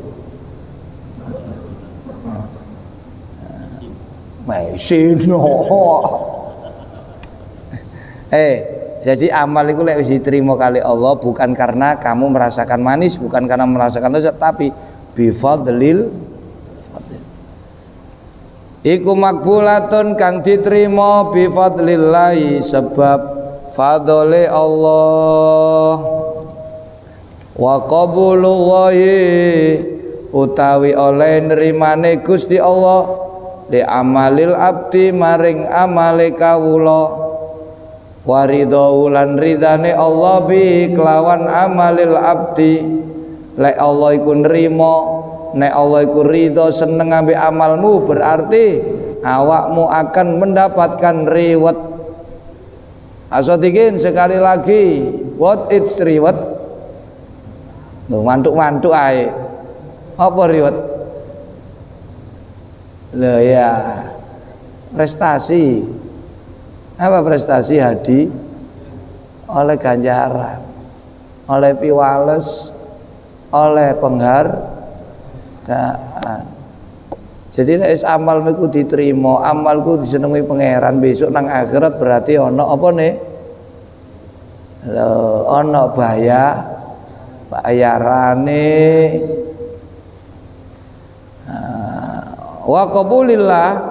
Speaker 1: Mesin. Jadi amal itu lek wis diterima kali Allah bukan karena kamu merasakan manis, bukan karena merasakan lezat, tapi bifadlil fadl. Iku makbulatun kang diterima bifadlillahi sebab fadole Allah. Wa qabulullahi utawi oleh nerimane Gusti Allah li amalil abdi maring amale kawula. Waridau lan ridane Allah bi kelawan amalil abdi. Lek Allah iku nrimo, nek Allah iku ridho seneng ambek amalmu, berarti awakmu akan mendapatkan reward. Asodikin sekali lagi, what it's reward? Mantuk-mantuk ae. Apa reward? Lho ya, prestasi. Apa prestasi? Hadi oleh ganjaran, oleh piwales, oleh penghargaan. Jadi nek amalmu iku diterima, amalku disenengi pangeran, besok nang akhirat berarti ana apa nih? Lho, ana bayarane. Wa qabulillah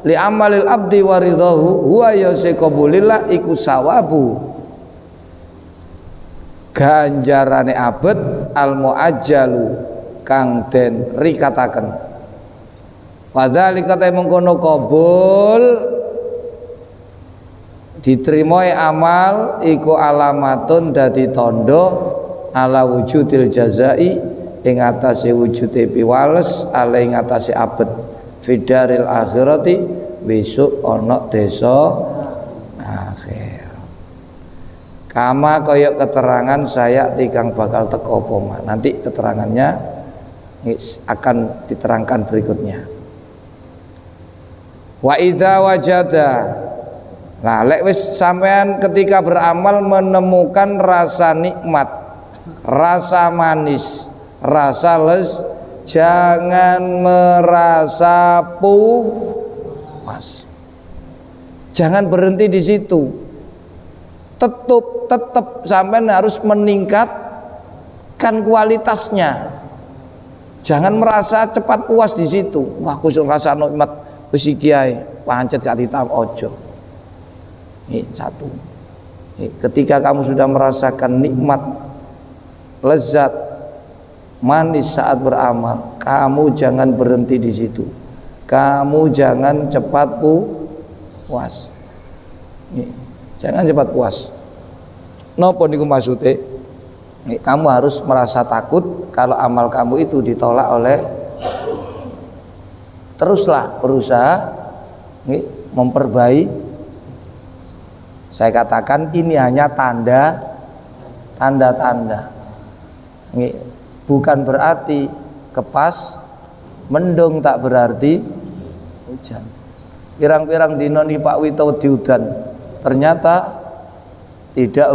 Speaker 1: li amalil abdi waridahu huwa yasqabulillah iku sawabu ganjarane abet al muajjalu kang den rikataken. Wadzalika ta mengkono qabul diterimai amal iku alamatun dadi tondo ala wujudil jazai ing atase wujude piwales ala ing atase abet fidaril akhirati besok ana desa akhir. Kama kaya keterangan saya tikang bakal teko poma. Nanti keterangannya akan diterangkan berikutnya. Wa idza wajada Nah, lek wis sampean ketika beramal menemukan rasa nikmat, rasa manis, rasa jangan merasa puas. Jangan berhenti di situ. Tetap sampean harus meningkatkan kualitasnya. Jangan merasa cepat puas di situ. Wah, aku sok ngrasa nikmat wis iki ae, pancet gak ditam ojo. Ini satu. Ketika kamu sudah merasakan nikmat, lezat, manis saat beramal, kamu jangan berhenti di situ. Kamu jangan cepat puas. Jangan cepat puas. Napa niku maksude? Kamu harus merasa takut kalau amal kamu itu ditolak oleh. Teruslah berusaha memperbaiki. Saya katakan ini hanya tanda-tanda. Bukan berarti kepas mendung, tak berarti hujan. Pirang-pirang dino nih Pak Wito diudan, ternyata tidak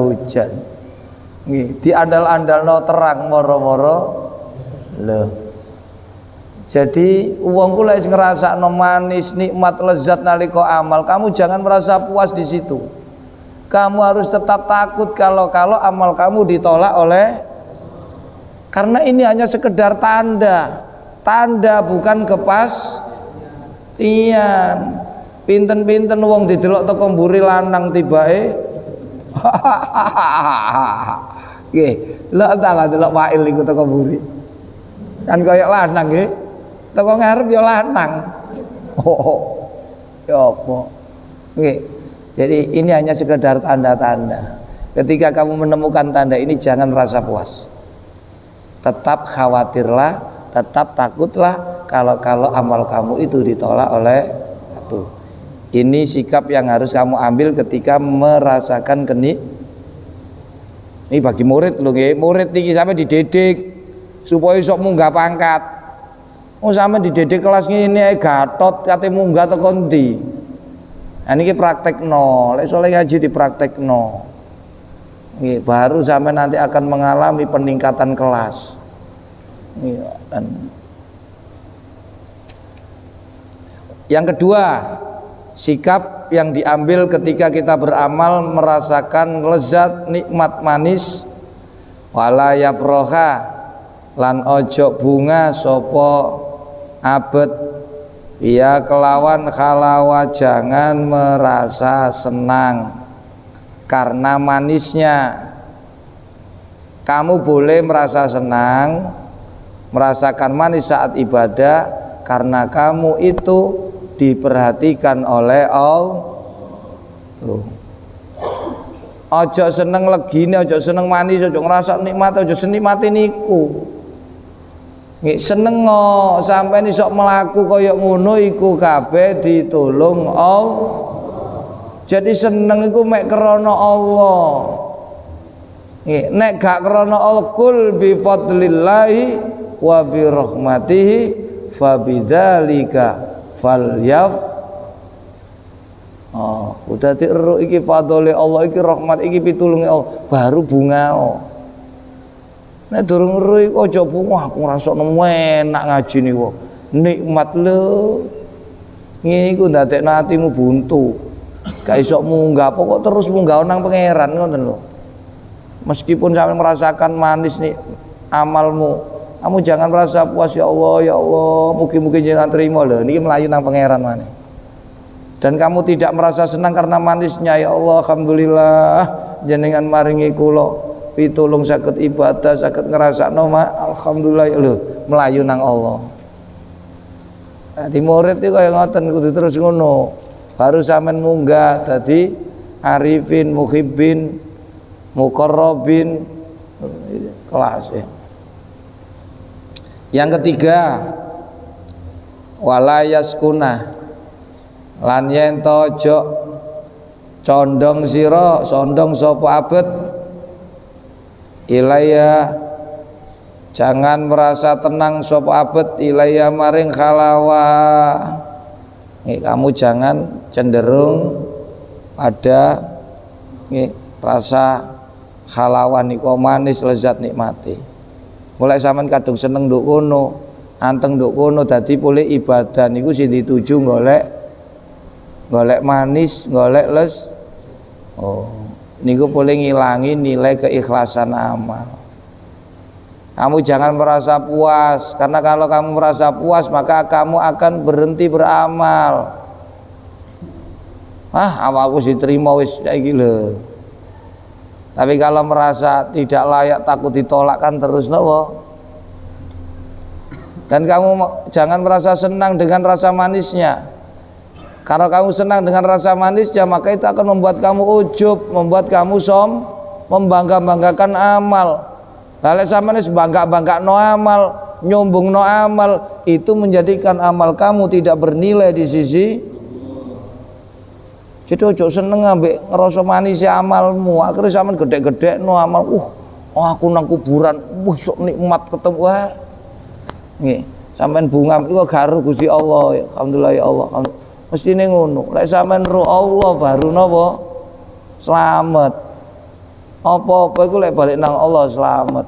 Speaker 1: hujan. Diandal-andalno terang moro-moro loh. Jadi uang kula ngerasakno manis, nikmat, lezat nalika amal, kamu jangan merasa puas di situ. Kamu harus tetap takut kalau amal kamu ditolak oleh, karena ini hanya sekedar tanda bukan kepastian. Pinten-pinten wong didelok teko mburi lanang tibae nggih, lho entahlah delok Wail iku teko mburi kan kaya lanang nggih. Teko ngarep ya lanang. Ya apa? Nggih. Jadi ini hanya sekedar tanda-tanda. Ketika kamu menemukan tanda ini jangan rasa puas. Tetap khawatirlah, tetap takutlah kalau amal kamu itu ditolak oleh itu. Ini sikap yang harus kamu ambil ketika merasakan ini bagi murid lho nggih. Murid iki sampe dididik supaya sok munggah pangkat. Sampe dididik kelas ngene ae gatot kate munggah teko ndi. Nah niki praktekno, lek soleh ngaji dipraktekno. Nggih, baru sampe nanti akan mengalami peningkatan kelas. Nggih, dan yang kedua, sikap yang diambil ketika kita beramal merasakan lezat, nikmat, manis, wala yafroha lan ojo bunga sopo abet ya kelawan khalawa, jangan merasa senang karena manisnya. Kamu boleh merasa senang, merasakan manis saat ibadah karena kamu itu diperhatikan oleh Allah. Ojo seneng legine, ojo seneng manis, ojo ngerasa nikmat, ojo senikmati niku. Nggih seneng sampeyan iso mlaku kaya ngono iku kabeh ditulung Allah. Jadi seneng iku mek krana Allah. Nggih, nek gak krana Allah, kul bi fadlillahi wa bi rahmatihi fabidzalika falyaf. Udah ero iki fadhole Allah, iki rahmat, iki pitulunge Allah, baru bunga. Nek durung ero iku aja bunga, aku ngrasakno enak ngaji niku. Nikmat lho. Ngene iku ndadekno atimu buntu. Gak iso munggah, pokok terus munggah nang pangeran ngoten lho. Meskipun sampai merasakan manis nih amalmu, kamu jangan merasa puas. Ya Allah, mugi-mugi jenengan terima lho. Niki melayu nang pangeran maneh. Dan kamu tidak merasa senang karena manisnya. Ya Allah, alhamdulillah jenengan maringi kula pitulung saged ibadah, saged ngrasakno alhamdulillah lho, melayu nang Allah. Dadi murid iki kaya ngoten, kudu terus ngono. Baru sampean munggah dadi arifin, muhibbin, muqarrabin kelas ya. Yang ketiga, wala yaskuna lan yen tojo condong sira, sondong sapa abet ilaya, jangan merasa tenang sapa abet ilaya maring khalawa, Kamu jangan cenderung pada rasa halawan niku manis lezat nikmati. Mulai sampean kadung seneng nduk kono, anteng nduk kono dadi pule ibadah niku sing dituju golek manis, golek les. Niku boleh ngilangi nilai keikhlasan amal. Kamu jangan merasa puas, karena kalau kamu merasa puas maka kamu akan berhenti beramal. Awakku diterima wis saiki lho. Tapi kalau merasa tidak layak, takut ditolak kan terus nopo. Dan kamu jangan merasa senang dengan rasa manisnya. Kalau kamu senang dengan rasa manisnya, maka itu akan membuat kamu ujub, membuat kamu membangga-banggakan amal. Lalu sama nih bangga no amal, nyombong no amal, itu menjadikan amal kamu tidak bernilai di sisi. Jadi ojo seneng ambek ngerasa manis ya amalmu, akhirnya sampean gede-gede no amal. Aku nang kuburan, sok nikmat ketemu. Nggih, sampean bunga niku garu Gusti Allah. Alhamdulillah ya Allah. Mestine ngono. Lek sampean ro Allah baru napa? Slamet. Apa-apa iku lek balik nang Allah slamet.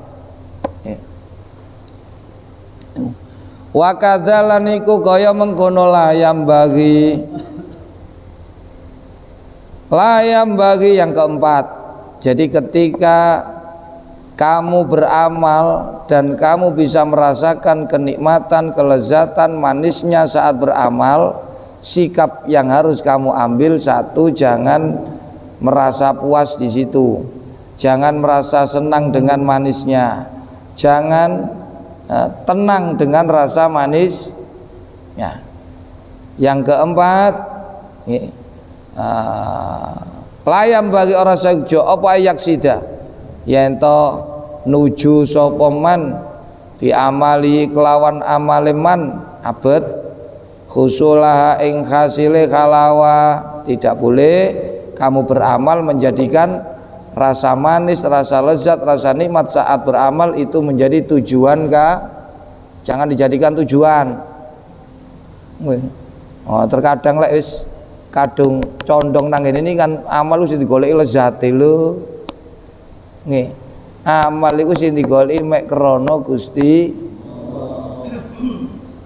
Speaker 1: Wa kadzalan iku kaya mengkono layam bagi yang keempat. Jadi ketika kamu beramal dan kamu bisa merasakan kenikmatan, kelezatan, manisnya saat beramal, sikap yang harus kamu ambil satu, jangan merasa puas di situ, jangan merasa senang dengan manisnya, jangan tenang dengan rasa manisnya. Yang keempat, layam bagi orang sejo apa ayak sida yento nuju sapa man fi amali kelawan amaleman abet khusulah ing hasile kalawa. Tidak boleh kamu beramal menjadikan rasa manis, rasa lezat, rasa nikmat saat beramal itu menjadi tujuan jangan dijadikan tujuan. Terkadang lek wis kadung condong nang ini kan amal lu sing digoleki lezate lho. Nggih. Amal iku sing digoleki mek krana Gusti.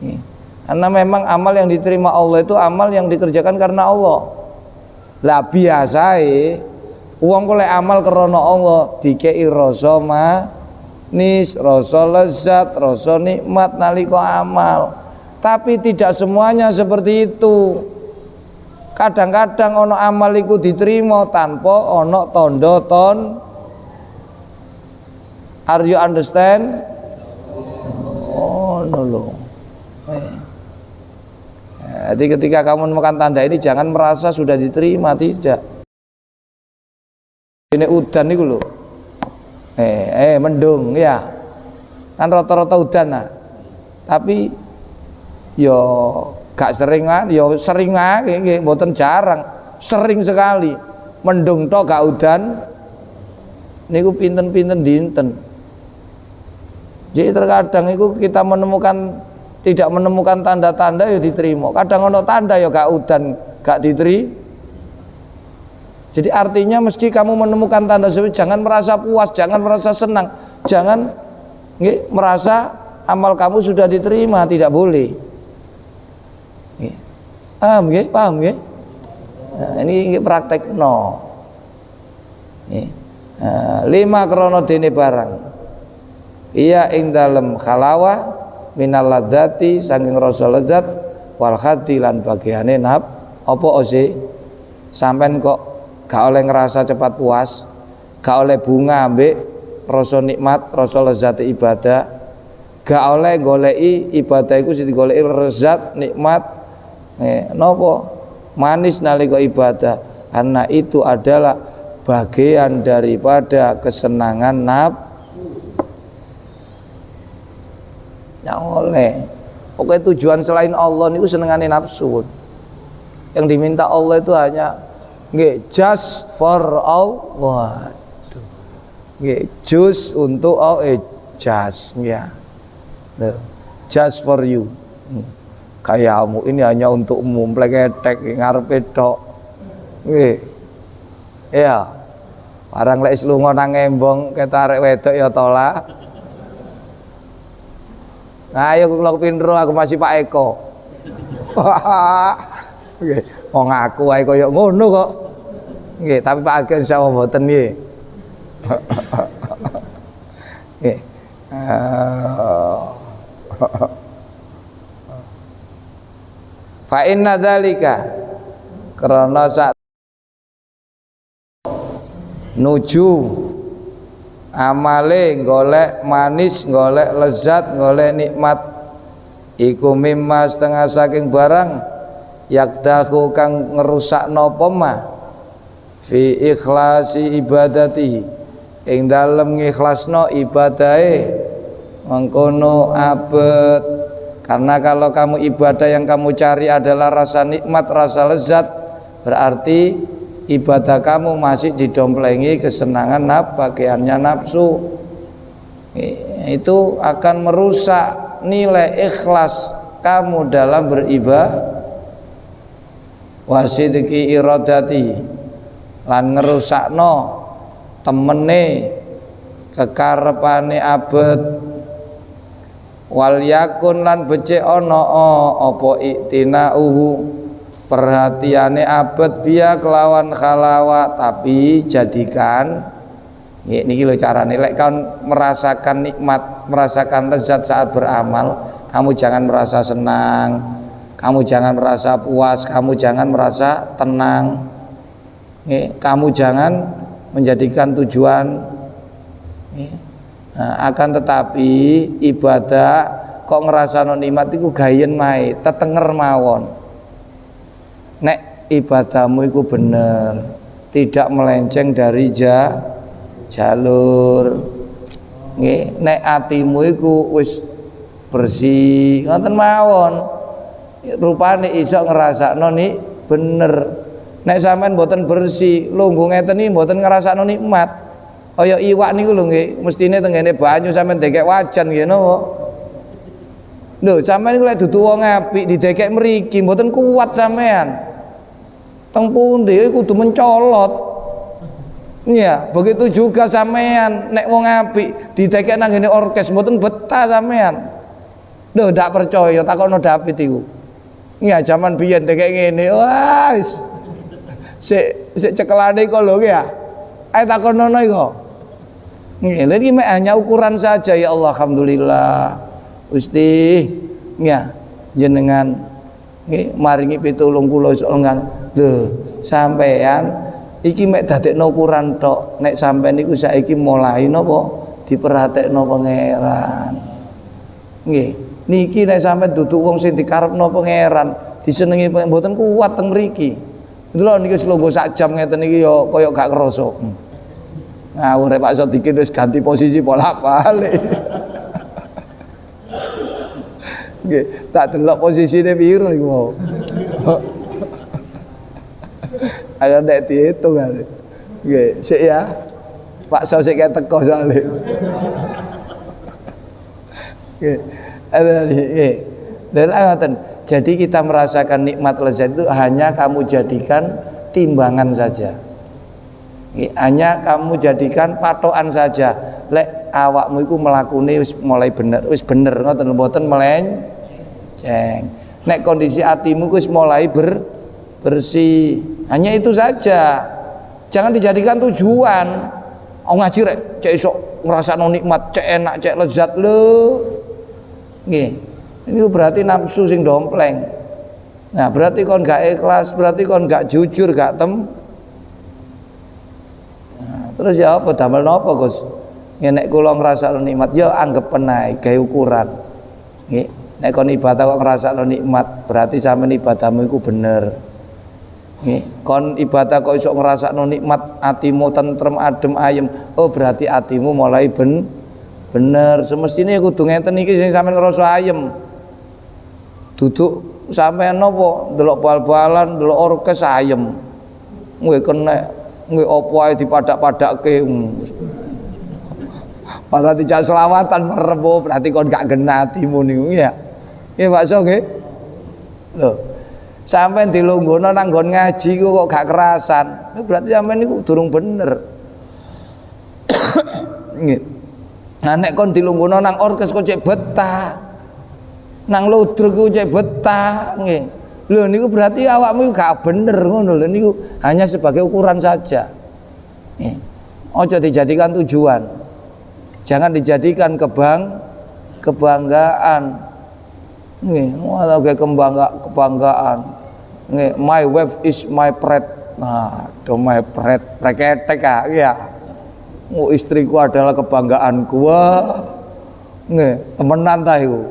Speaker 1: Nggih. Karena memang amal yang diterima Allah itu amal yang dikerjakan karena Allah. Lah biasae wong kok lek amal krana Allah dikei rasa manis, rasa lezat, rasa nikmat nalika amal. Tapi tidak semuanya seperti itu. Kadang-kadang ono amal iku diterima tanpa ono tondo. Are you understand? No lho. Jadi ketika kamu menemukan tanda ini jangan merasa sudah diterima, tidak. Ini udan niku lho. Mendung ya. Kan rata-rata udan nah. Tapi yo gak seringan, ya sering nggih, mboten jarang, sering sekali. Mendung tok gak udan niku pinten-pinten dinten. Jadi terkadang itu kita tidak menemukan tanda-tanda ya diterima. Kadang ono tanda ya gak udan, gak diterima. Jadi artinya meski kamu menemukan tanda seperti jangan merasa puas, jangan merasa senang, jangan merasa amal kamu sudah diterima, tidak boleh. Paham nggih? Nah, ini praktek no. 5 krana dene barang. Iya ing dalem khalawah minal ladzati saking rasa lezat wal khati lan bagiane apa ose sampean kok gak oleh ngerasa cepat puas, gak oleh bunga ambek rasa nikmat, rasa lezat ibadah, gak oleh goleki ibadah iku sing digoleki lezat, nikmat nopo manis nalika ibadah, karena itu adalah bagian daripada kesenangan yang oleh. Pokoknya tujuan selain Allah niku senengane nafsu. Yang diminta Allah itu hanya just for Allah. Just untuk just ya. Just for you. Gayamu ini hanya untukmu, pleketek ngarepe tok. Nggih. Iya. Barang lek lunga nang embong ketarek wedok ya tola. Nah, ayo kula pindro aku masih Pak Eko. Nggih, wong aku wae kaya ngono kok. Nggih, tapi Pak Eko insyaallah mboten nggih. Nggih. Fa inna dzalika karena saat nuju amale golek manis, golek lezat, golek nikmat iku mimma setengah saking barang yakdahu kang ngerusak napa mah fi ikhlasi ibadati ing dalem ngikhlasno ibadahe mengkono abet. Karena kalau kamu ibadah yang kamu cari adalah rasa nikmat, rasa lezat, berarti ibadah kamu masih didomplengi kesenangan bagiannya nafsu. Itu akan merusak nilai ikhlas kamu dalam beribadah. Wasidiki iradati lan ngerusakno temene kekarepane abet. Wal yakun lan becik ana apa iktinauhu perhatiane abet biya kelawan khalawa, tapi jadikan niki lho carane lek kan merasakan nikmat, merasakan lezat saat beramal, kamu jangan merasa senang, kamu jangan merasa puas, kamu jangan merasa tenang. Kamu jangan menjadikan tujuan. Nah, akan tetapi ibadah kok ngerasano nikmat iku gayen mae, tetenger mawon. Nek ibadahmu iku bener, tidak melenceng dari jalur. Nggih, nek atimu iku wis bersih, ngoten mawon. Rupane iso ngrasakno nik bener. Nek sampean mboten bersih, lungguh ngeten iki mboten ngrasakno nikmat. Kaya iwak niku lho nggih, mestine tengene banyu sampean dekek wajan nggih napa. Lho, sampean niku lek dudu wong apik didekek mriki mboten kuat sampean. Teng pundi kudu mencolot. Ya, begitu juga sampean nek wong apik didekek nang ngene orkes mboten betah sampean. Lho, ndak percaya takokno David iku. Iya, zaman biyen dekek ngene, wah wis sik cekelane kok lho ya. Ayo takonono iku. Nggih, iki hanya ukuran saja ya Allah, alhamdulillah. Gusti, ya jenengan nggih maringi pitulung kula iso ngang. Lho, sampean iki mek dadekno ukuran tok. Nek sampean niku saiki mulai napa diperhatekno pangeran. Nggih, niki nek sampean dudu wong sing dikarepno pangeran, disenengi mboten kuat teng mriki. Itu lho niki selonggo sak jam ngeten iki ya kaya gak kerasa. Ngawur Pak Sodikin wis ganti posisi bolak-balik. Nggih, tak delok posisine piro iku mau. Ayo nek diitung kan. Nggih, sik ya. Pak Sosik teko soalé. Nggih. Nggih. Dan jadi kita merasakan nikmat lezat itu hanya kamu jadikan timbangan saja. Hanya kamu jadikan patokan saja. Lek awakmu iku melakune wis mulai bener, wis bener ngoten mboten melenceng. Nek kondisi atimu wis mulai bersih. Hanya itu saja. Jangan dijadikan tujuan. Ngaji rek cek iso ngrasakno nikmat, cek enak, cek lezat lho. Nggih. Ini berarti nafsu sing dompleng. Nah, berarti kon gak ikhlas, berarti kon gak jujur, gak terus ya apa damel napa Gus? Nek kula ngrasakno nikmat ya anggepen ae gawe ukuran. Nggih, nek kon ibadah kok ngrasakno nikmat, berarti sampeyan ibadahmu iku bener. Nggih, kon ibadah kok iso ngrasakno nikmat, atimu tentrem, adem, ayem, oh berarti atimu mulai bener. Semestine kudu ngeten iki sing sampeyan ngrasa ayem. Duduk sampeyan napa ndelok bal-balan, ndelok orkes ayem. Nggih kena nggih apa ae dipadak-padakke. Para tidak selawatan merebo berarti kon gak gena atimu niku ya. Nggih Pak So nggih. Lho, sampean dilungguhno nang nggon ngaji ku kok gak kerasan. Itu berarti sampean niku durung bener. Nggih. Nah nek kon dilungguhno nang orkes kok cek betah. Nang ludruk ku cek betah, nggih. Lho niku berarti awakmu gak bener ngono lho niku hanya sebagai ukuran saja. Nggih. Ojo dijadikan tujuan. Jangan dijadikan kebanggaan. Nggih, ora ge kebanggaan. Nggih, my wife is my pride. Nah, do my pride preketek ya. Oh, istriku adalah kebanggaanku. Nggih, temenan ta iku.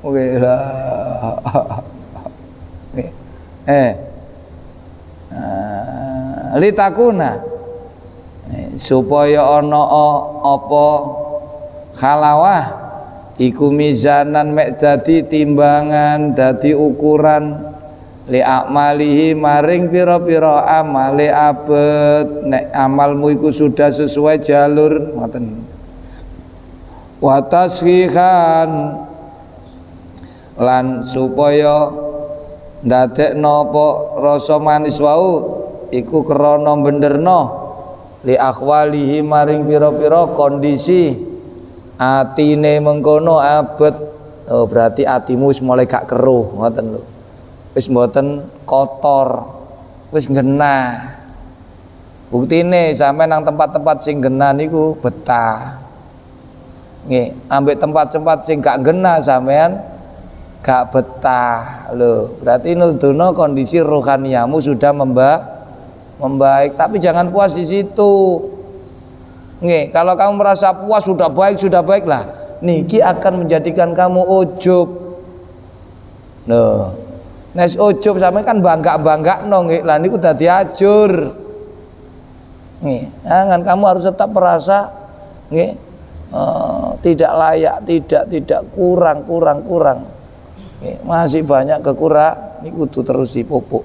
Speaker 1: Nggih lah. Nggih. Litakuna supaya ana apa halawah iku mizanan mek dadi timbangan dadi ukuran li amalihi maring pira-pira amale abet nek amalmu iku sudah sesuai jalur ngoten wa tashihan lan supaya ndadekno apa rasa manis wau iku krana benderno li akhwalihi maring pira-pira kondisi atine mengkono abet. Oh berarti atimu wis mulai gak keruh ngoten lho. Wis mboten kotor, wis genah. Buktine sampe nang tempat-tempat sing genah niku betah. Nggih, ambek tempat-tempat sing gak genah sampean gak betah. Lho, berarti nuduno kondisi rohaniamu sudah membaik, tapi jangan puas di situ. Nggih, kalau kamu merasa puas sudah baiklah. Niki akan menjadikan kamu ujub. Loh. Nes ujub sampe kan bangga-banggakno nggih. Lah niku dadi ajur. Nggih, jangan kamu harus tetap merasa nggih tidak layak, tidak kurang. Nggih, masih banyak kekurangan niku kudu terus dipupuk.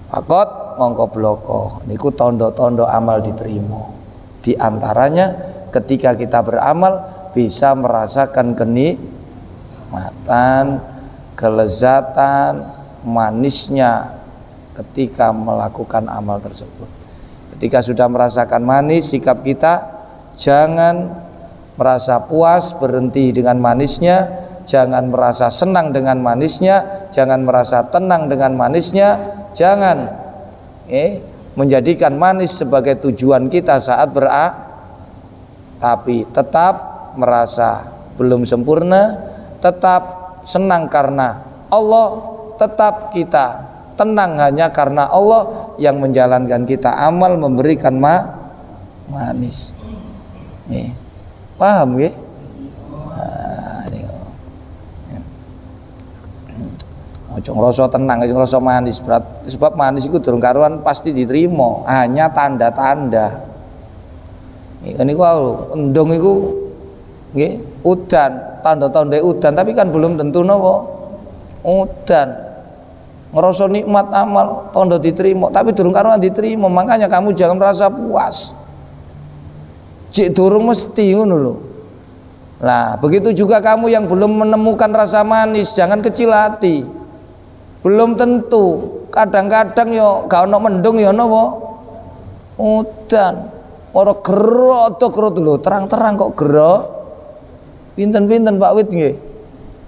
Speaker 1: Fakot mongko bloko niku tondo-tondo amal diterima. Di antaranya ketika kita beramal bisa merasakan kenikmatan, kelezatan, manisnya ketika melakukan amal tersebut. Ketika sudah merasakan manis sikap kita, jangan merasa puas berhenti dengan manisnya, jangan merasa senang dengan manisnya, jangan merasa tenang dengan manisnya, jangan menjadikan manis sebagai tujuan kita saat tapi tetap merasa belum sempurna, tetap senang karena Allah, tetap kita tenang hanya karena Allah yang menjalankan kita amal memberikan manis. Paham nggih? Ojo ngrasa tenang, ojo ngrasa manis, sebab manis itu durung karuan pasti diterima, hanya tanda-tanda. Ini niku endong iku nggih udan, tanda-tanda udan, tapi kan belum tentu napa udan. Ngrasa nikmat amal, tanda diterima, tapi durung karuan diterima, makanya kamu jangan merasa puas. Cik durung mesti ngono lho. Nah, begitu juga kamu yang belum menemukan rasa manis, jangan kecil hati. Belum tentu, kadang-kadang yo gak ono mendung yo napa udan. Ora gerot lho, terang-terang kok gerok. Pinten-pinten Pak Wit nggih.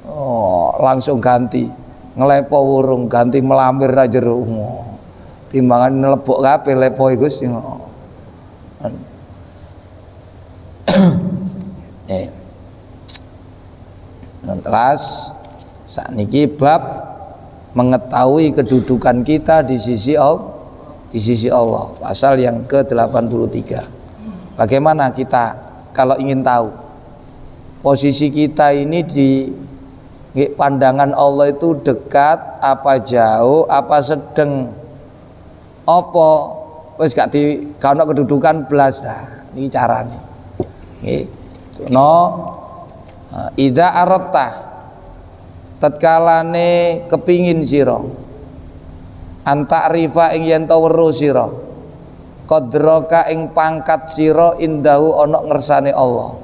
Speaker 1: Oh, langsung ganti ngelepo wurung, ganti melampir ra jero. Timbangan nelebok kabeh lepo iku sing. Terus sakniki bab mengetahui kedudukan kita di sisi Allah, pasal yang ke-83. Bagaimana kita kalau ingin tahu posisi kita ini di pandangan Allah itu dekat apa jauh apa sedeng apa wis gak ono kedudukan blas. Nah, ini carane. Nggih. Idza aratta tatkalane kepingin sira anta'rifa ing yen to weruh sira qadraka ing pangkat sira indahu ana ngersane Allah.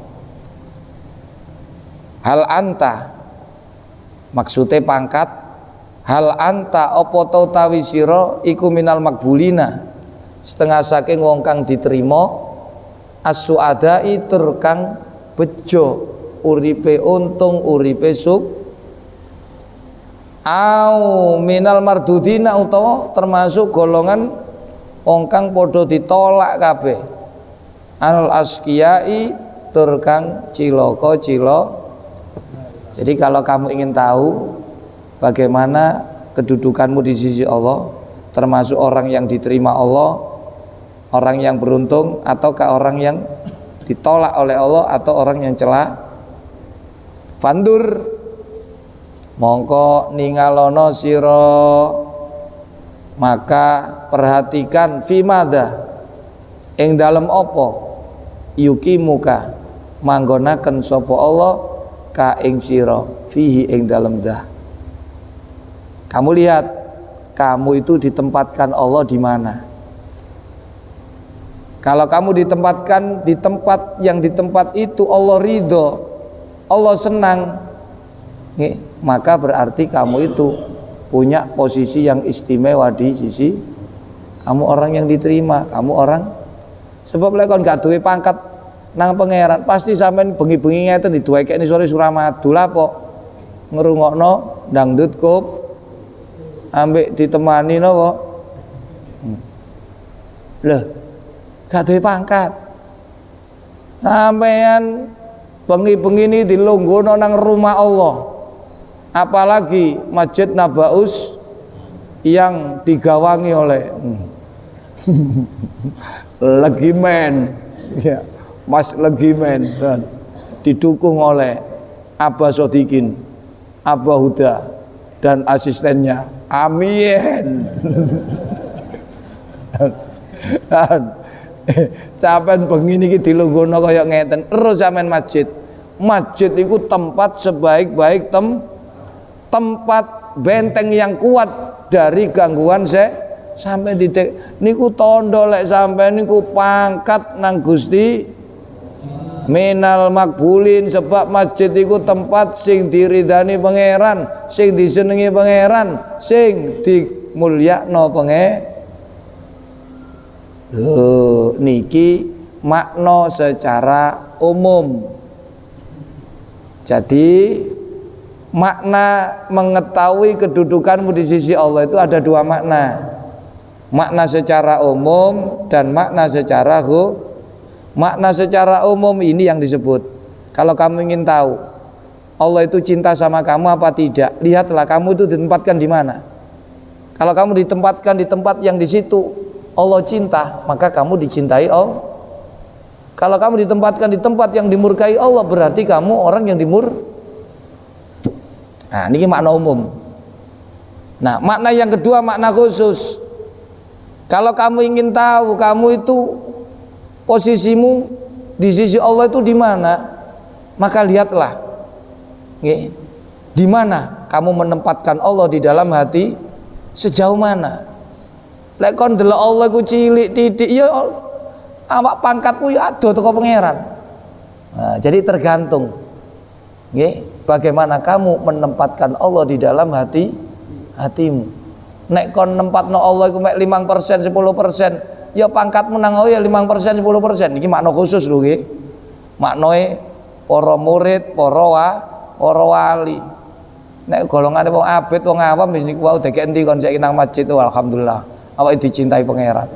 Speaker 1: Hal anta Maksudnya pangkat, hal anta apa ta utawi sira iku minal makbulina setengah saking wong kang diterima as-suadai tur kang bejo uripe untung uripe suk au minal mardudina utawa termasuk golongan wong kang padha ditolak kabeh al asqiyai tur kang cilaka. Jadi kalau kamu ingin tahu bagaimana kedudukanmu di sisi Allah, termasuk orang yang diterima Allah, orang yang beruntung, ataukah orang yang ditolak oleh Allah, atau orang yang celah, fandur mongko ningalono sira, maka perhatikan fimada ing dalem apa yuki muka manggonaken sapa Allah ka ing sira fihi ing dalem zah. Kamu lihat, kamu itu ditempatkan Allah di mana? Kalau kamu ditempatkan di tempat yang di tempat itu Allah ridho, Allah senang, maka berarti kamu itu punya posisi yang istimewa di sisi kamu, orang yang diterima, kamu orang. Sebab lek kon gak duwe pangkat nang pangeran, pasti sampean bengi-bengi ngeten diduwekne sore Suramadu lah kok ngrungokno dangdut kop ambek ditemani napa. Loh, gak duwe pangkat. Sampean bengi-bengi ini dilungguhno nang rumah Allah. Apalagi Masjid Nabaus yang digawangi oleh Legimen, ya, Mas Legimen, dan didukung oleh Abah Sodikin, Abah Huda dan asistennya. Amin. Dan sampean bengi niki dilungguhno kaya ngeten, terus sampean masjid. Masjid itu tempat sebaik-baik tempat benteng yang kuat dari gangguan sampai titik niku tondo lek sampai niku pangkat nang Gusti minal makbulin, sebab masjid iku tempat sing diridani pangeran, sing disenengi pangeran, sing dimulyakno pangeran. Lho niki makna secara umum. Jadi makna mengetahui kedudukanmu di sisi Allah itu ada dua makna. Makna secara umum dan makna secara makna secara umum ini yang disebut. Kalau kamu ingin tahu Allah itu cinta sama kamu apa tidak, lihatlah kamu itu ditempatkan di mana. Kalau kamu ditempatkan di tempat yang di situ Allah cinta, maka kamu dicintai Allah. Kalau kamu ditempatkan di tempat yang dimurkai Allah, berarti kamu orang yang Nah, ini makna umum. Nah, makna yang kedua makna khusus. Kalau kamu ingin tahu kamu itu posisimu di sisi Allah itu di mana, maka lihatlah di mana kamu menempatkan Allah di dalam hati, sejauh mana. Lek kon delok Allah ku cilik titik ya awak pangkatmu ya ado teko pangeran. Nah, jadi tergantung bagaimana kamu menempatkan Allah di dalam hatimu. Nek kon nempatno Allah iku mek 5%, 10%, ya pangkatmu nang Allah ya 5%, 10%. Iki makna khusus lho nggih. Maknae para murid, para wali. Nek golongane wong abid, wong awam niku wae dek endi kon saiki nang masjid tuh alhamdulillah. Awake dicintai pangeran.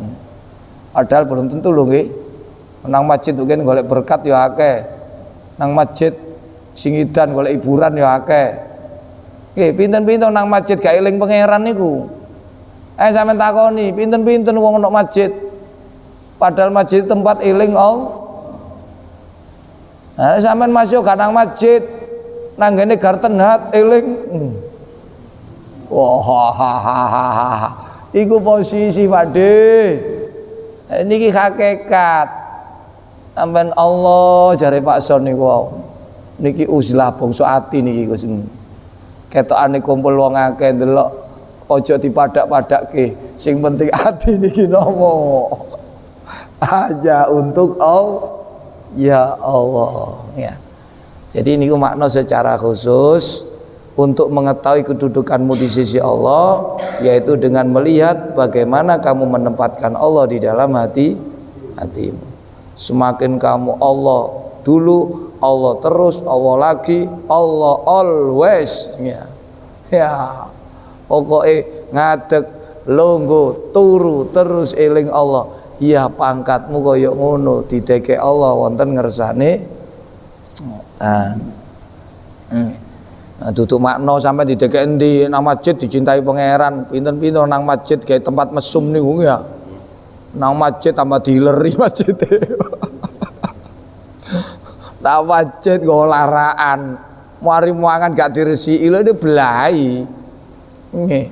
Speaker 1: Padahal belum tentu lho nggih. Nang masjid mungkin golek berkat ya akeh. Nang masjid singidan golek hiburan ya akeh. Nggih, pinten-pinten nang masjid gak eling pangeran niku. Sampeyan takoni, pinten-pinten wong nang masjid. Padahal masjid tempat eling Allah. Nah, sampeyan masih gak nang masjid, nang ngene Garten Hat eling. Wah, iku posisi Pakde. Niki hakikat. Sampeyan Allah jare Pak Son niku wau. Niki uzlah bangsa ati niki Gus. Ketokane kumpul wong akeh ndelok aja dipadak-padakke. Sing penting ati niki nomo. Aja untuk Allah. Ya Allah ya. Jadi niku makna secara khusus untuk mengetahui kedudukanmu di sisi Allah, yaitu dengan melihat bagaimana kamu menempatkan Allah di dalam hatimu. Semakin kamu Allah dulu, Allah terus, Allah lagi, Allah always, ya pokoknya ngadeg longgo turu terus eling Allah, ya pangkatmu koyok ngono dideke Allah wonten ngersane. Tutuk makna sampai didekek endi nang masjid dicintai pangeran, pinten-pinten nang masjid kayak tempat mesum niku ya. Nang masjid tambah dileri masjid. Nang masjid go laraan. Mari muangan gak diresiki lho belai. Nggih.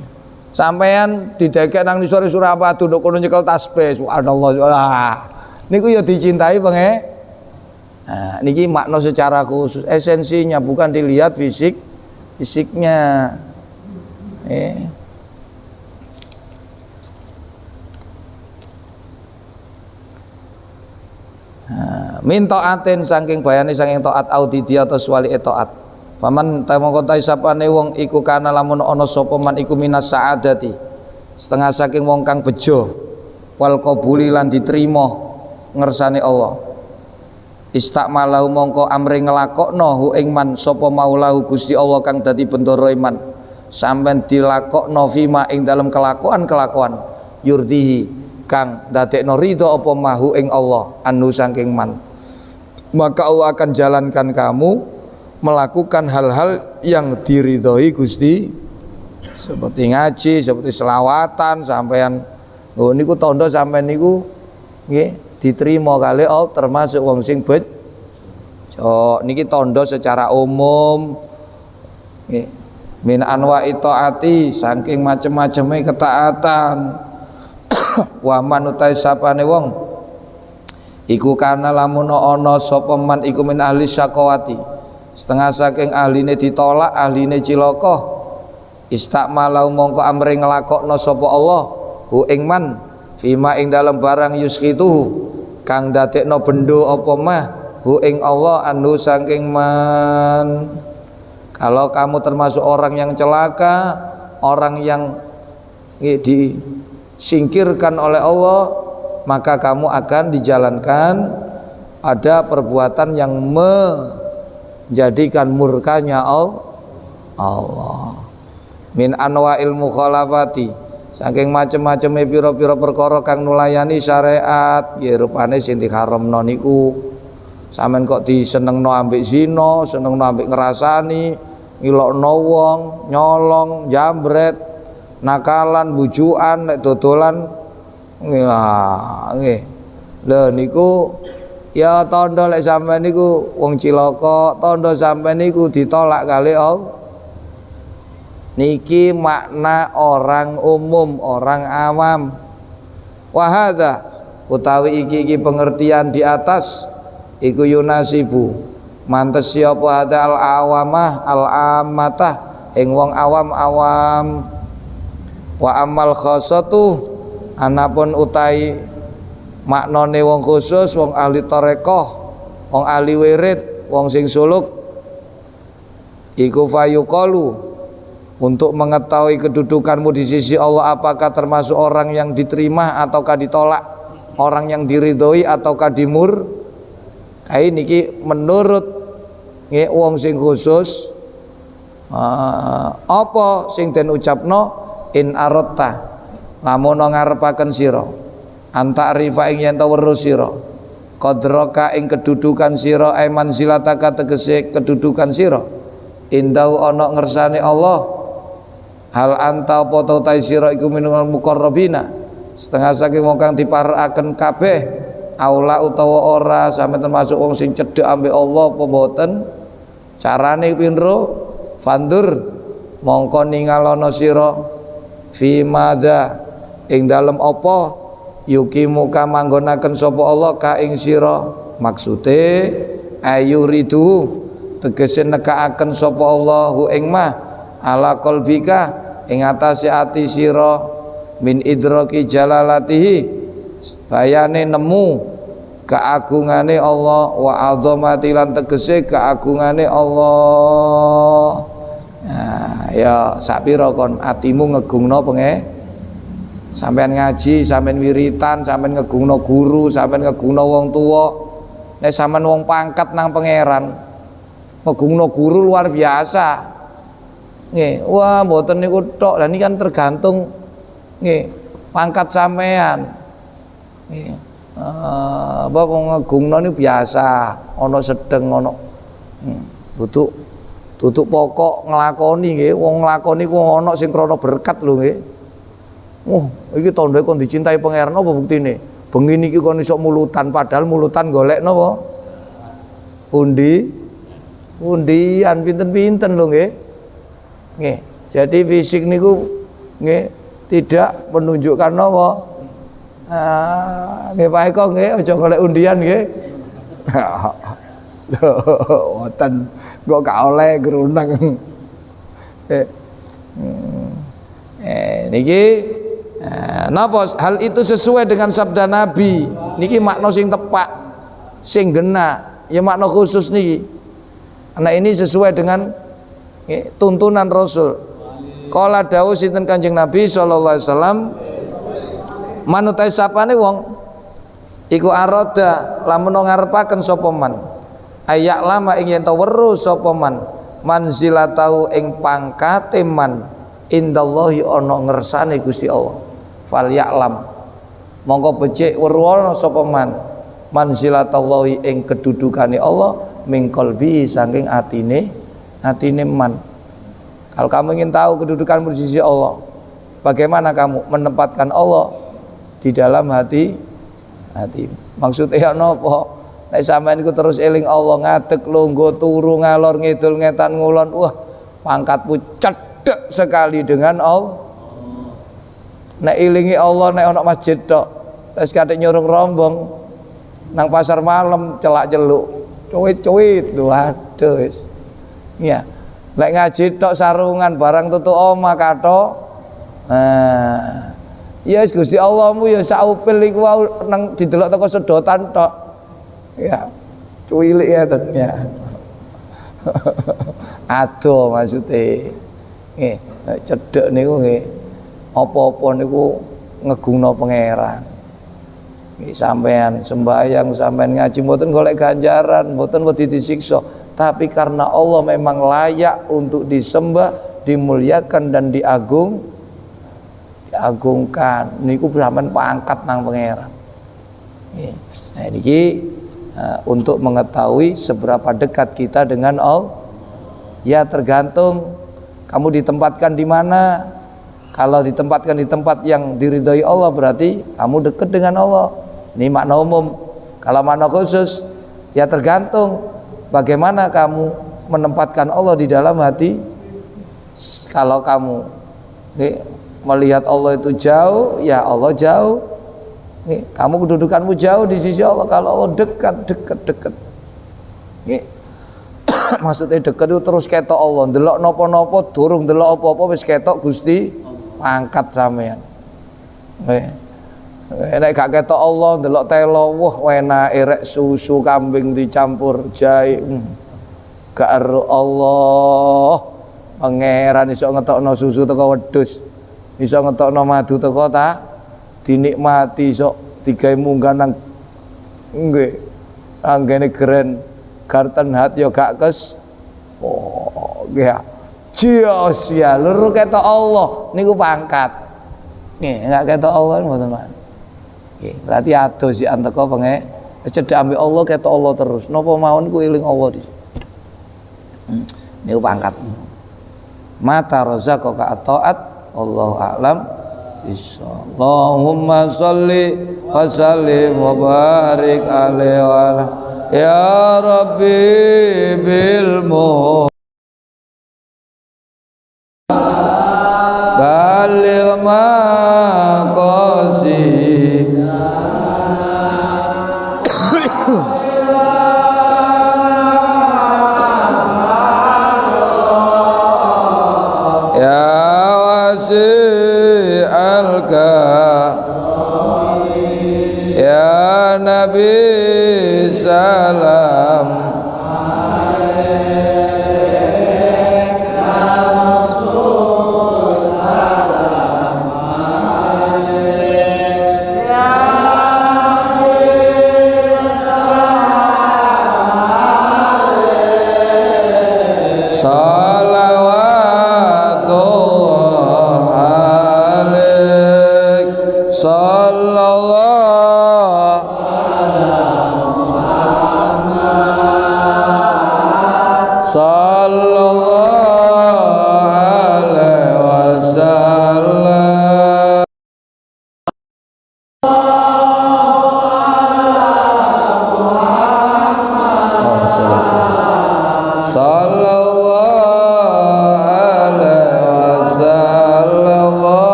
Speaker 1: Sampean didekek nang sore Surabaya nduk kono nyekel tasbih. Subhanallah. Niku ya dicintai pangeran. Nah, niki makna secara khusus, esensinya bukan dilihat fisiknya. Minta atin saking bayane saking taat audidi atau wali taat. Paman tamangka ta sapane wong iku kana lamun ana sapa man iku minas saadati. Setengah saking wong kang bejo wal qabuli lan diterima ngersane Allah. Istakmalahu mongko amri ngelakokno hu ing man sapa maulahu Gusti Allah kang dadi bendoro iman sampean dilakokno fima ing dalam kelakuan yurdihi kang dadekno ridho apa mahu ing Allah anu saking man, maka Allah akan jalankan kamu melakukan hal-hal yang diridhoi Gusti, seperti ngaji, seperti selawatan sampean niku tondo sampean niku nggih diterima kali Allah, termasuk wong sing bejo niki tondo secara umum nggih. Min anwa'i taati saking macem-maceme ketaatan. Wa man utai sapane wong iku kana lamun ana sapa man iku min ahli syaqawati setengah saking ahline ditolak ahline cilaka istakmalau mongko amre nglakokno sapa Allah hu ing man fima ing dalam barang yuskitu kang dadekno bendo apa mah hu ing Allah anu saking man. Kalau kamu termasuk orang yang celaka, orang yang disingkirkan oleh Allah, maka kamu akan dijalankan ada perbuatan yang menjadikan murkanya Allah. Min anwa'il mukhalafati saking macem-maceme pira-pira perkara kang nulayani syariat, ya rupane sing diharamno niku. Sampeyan kok disenengno ambek zina, senengno ambek ngrasani, ngilokno wong, nyolong, jambret, nakalan, bujukan, nek dodolan nggih. Lho niku ya tandha lek sampeyan niku wong cilaka, tandha sampeyan niku ditolak kali Allah. Niki makna orang umum, orang awam. Wahada utawi iki pengertian di atas iku yunasibu mantes siapa ada al awamah al amatah ing wong awam-awam. Wa amal khosatu anapun utai maknane wong khusus, wong ahli tarekah, wong ahli wirid, wong sing suluk iku fayuqalu untuk mengetahui kedudukanmu di sisi Allah, apakah termasuk orang yang diterima ataukah ditolak, orang yang diridhoi ataukah niki menurut nggih wong sing khusus apa sing den ucapno in aratta lamun ngarepaken sira anta arifa ing yen ta weruh sira qadraka ing kedudukan sira ai manzilataka tegese kedudukan sira indau ana ngersane Allah hal anta apa ta sira iku minal muqarrabina setengah saking wong kang diparakaken kabeh aula utawa ora sampe termasuk wong sing cedhek ambek Allah apa mboten. Carane pindro fandur mongko ningalono sira fi madza ing dalem apa yukimu ka manggonaken sapa Allah ka ing sira, maksude ayu ridu tegese nekaaken sapa Allah hu ing mah ala qalbika ing atase ati sira min idraki jalalatihi bayane nemu keagungane Allah wa azamati lan tegese keagungane Allah. Nah, ya sapira kon atimu ngegungno sampean ngaji, sampean wiritan, sampean ngegungno guru, sampean ngegungno wong tuwa. Nek sampean wong pangkat nang pangeran ngegungno guru luar biasa. Nggih, wah mboten niku tok. Lah niki kan tergantung nggih pangkat sampean. Nggih. Apa ngegungno niku biasa, ana sedeng ana tutuk pokok nglakoni nggih. Wong nglakoni ku ana sing krana berkat lho nggih. Iki tandha kon dicintai pangeran apa buktine? Bengi niki kon iso mulutan padahal mulutan golek napa? Undian pinten-pinten lho nggih. Nggih. Jadi fisik niku nggih tidak menunjukkan napa? Nggih Pak Eko nggih aja golek undian nggih. Lho, wonten kok gak oleh gerunang. Niki napa hal itu sesuai dengan sabda Nabi. Niki makna sing tepak, sing gena, ya makna khusus niki. Nah ini sesuai dengan tuntunan Rasul. Kala dawuh sinten Kanjeng Nabi sallallahu alaihi wasallam, manutai sapane wong iku aroda lamun ngarepaken sapa man ayak lama ing yen ta weruh sapa man manzilatau ing pangkate man indallahi ana ngersane Gusti Allah fal ya'lam mongko becik weruh sapa man manzilatallahi ing kedudukane Allah min qalbi saking atine man. Kalau kamu ingin tahu kedudukanmu di sisi Allah, bagaimana kamu menempatkan Allah di dalam hati. Maksudnya napa? Nek sampean iku terus eling Allah, ngadeg lungguh turu ngalor ngidul ngetan ngulon, wah pangkatmu cedhek sekali dengan Allah. Nek ilingi Allah nek ana masjid tok, wis katik nyurung rombong nang pasar malam celak-celuk, cuwit-cuwit, waduh wis. Iya. Lek ngaji tok sarungan barang tutu omah kathok. Ya Gusti Allahmu ya saupil iku nang didelok teko sedotan tok. Ya, cuwilik ya ten ya. Ado maksude. Nggih, cedhek niku nggih. Apa-apa niku ngegungno pangeran. Nggih sampean sembahyang, sampean ngaji mboten golek ganjaran, mboten wedi disiksa, tapi karena Allah memang layak untuk disembah, dimuliakan dan diagungkan. Niku sampean pangkat nang pangeran. Nah niki untuk mengetahui seberapa dekat kita dengan Allah. Ya tergantung kamu ditempatkan di mana. Kalau ditempatkan di tempat yang diridhoi Allah berarti kamu dekat dengan Allah. Ini makna umum. Kalau makna khusus ya tergantung bagaimana kamu menempatkan Allah di dalam hati. Kalau kamu melihat Allah itu jauh, ya Allah jauh. Kamu kedudukanmu jauh di sisi Allah. Kalau Allah dekat. Maksudnya dekat itu terus ketok Allah. Delok nopo-nopo, durung delok apa-apa wis ketok Gusti pangkat sampean. Nek gak ketok Allah ndelok telo, wah enak erek susu kambing dicampur jahe. Gak ero Allah. Pangeran iso ngetokno susu teko wedhus. Iso ngetokno madu teko ta dinikmati iso digawe munggah nang nggih. Anggene Grand Garden Hut ya gak kes. Oh, nggih. Cios ya luru ketok Allah niku pangkat. Nggih, gak ketok Allah mboten Pak. Berarti ado si anteko penge cedhak ambek Allah ketok Allah terus. Napa mawon ku eling Allah di. Niku pangkat. Mata razaqaka ataat Allahu a'lam bissawab. Allahumma sholli wa sallim wa barik alaihi wa ala ya rabbi bil baligh maqasid ya wasi ya Nabi salam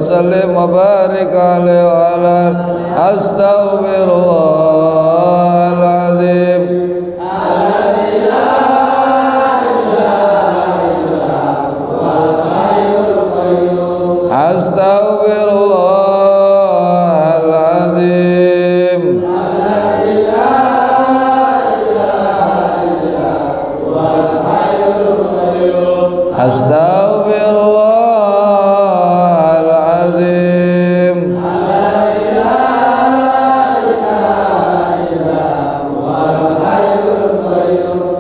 Speaker 1: sallim wa barik alaihi wa ala astaghfirullahal azim. Astaghfirullahaladzim. Astaghfirullahaladzim.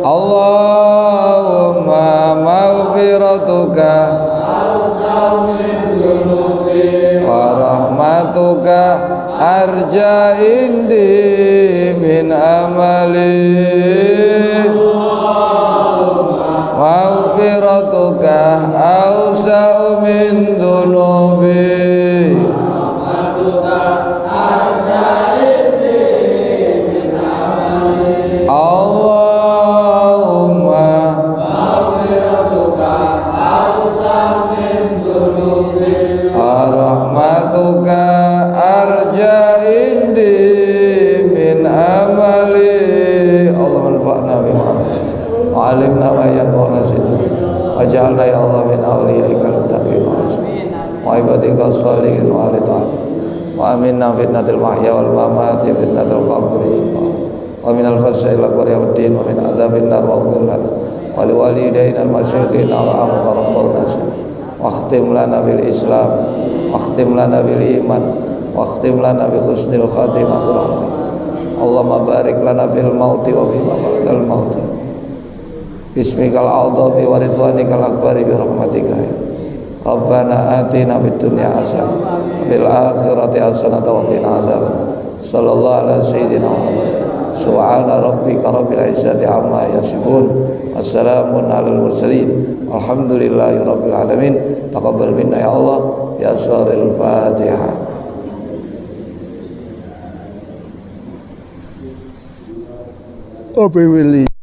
Speaker 1: Allahumma maghfiratuka wa rahmatuka arja indi min amali maghfiratuka awsa'u min dunubi Allahumma rahmatuka arja indi min amali. Allahumma anfa'na bima 'allimna wa yanfa'una zidna waj'alna ya Allah min awliyaikal muttaqin wa ibadikal sholihin wa ahli ta'at wa aminna fitnatil mahya wal mamati fitnatil qabri wa minal fasa'il akbar yawmiddin wa min adzabin nar wa qullan wa liwalidayna al masyayikhin arhamka rabbuna واختم لنا بالإسلام واختم لنا بالإيمان واختم لنا بحسن الخاتمة برحمتك اللهم بارك لنا في الموت وبما بعد الموت باسمك الأعظم ورضوانك الأكبر برحمتك ربنا آتنا في الدنيا حسنة وفي الآخرة حسنة وقنا عذاب صلى الله على سيدنا محمد سبحان ربك رب العزة عما يصفون والسلام على المرسلين والحمد لله رب العالمين. تقبل منا يا الله يا سار الفاتحة. Obi Willy.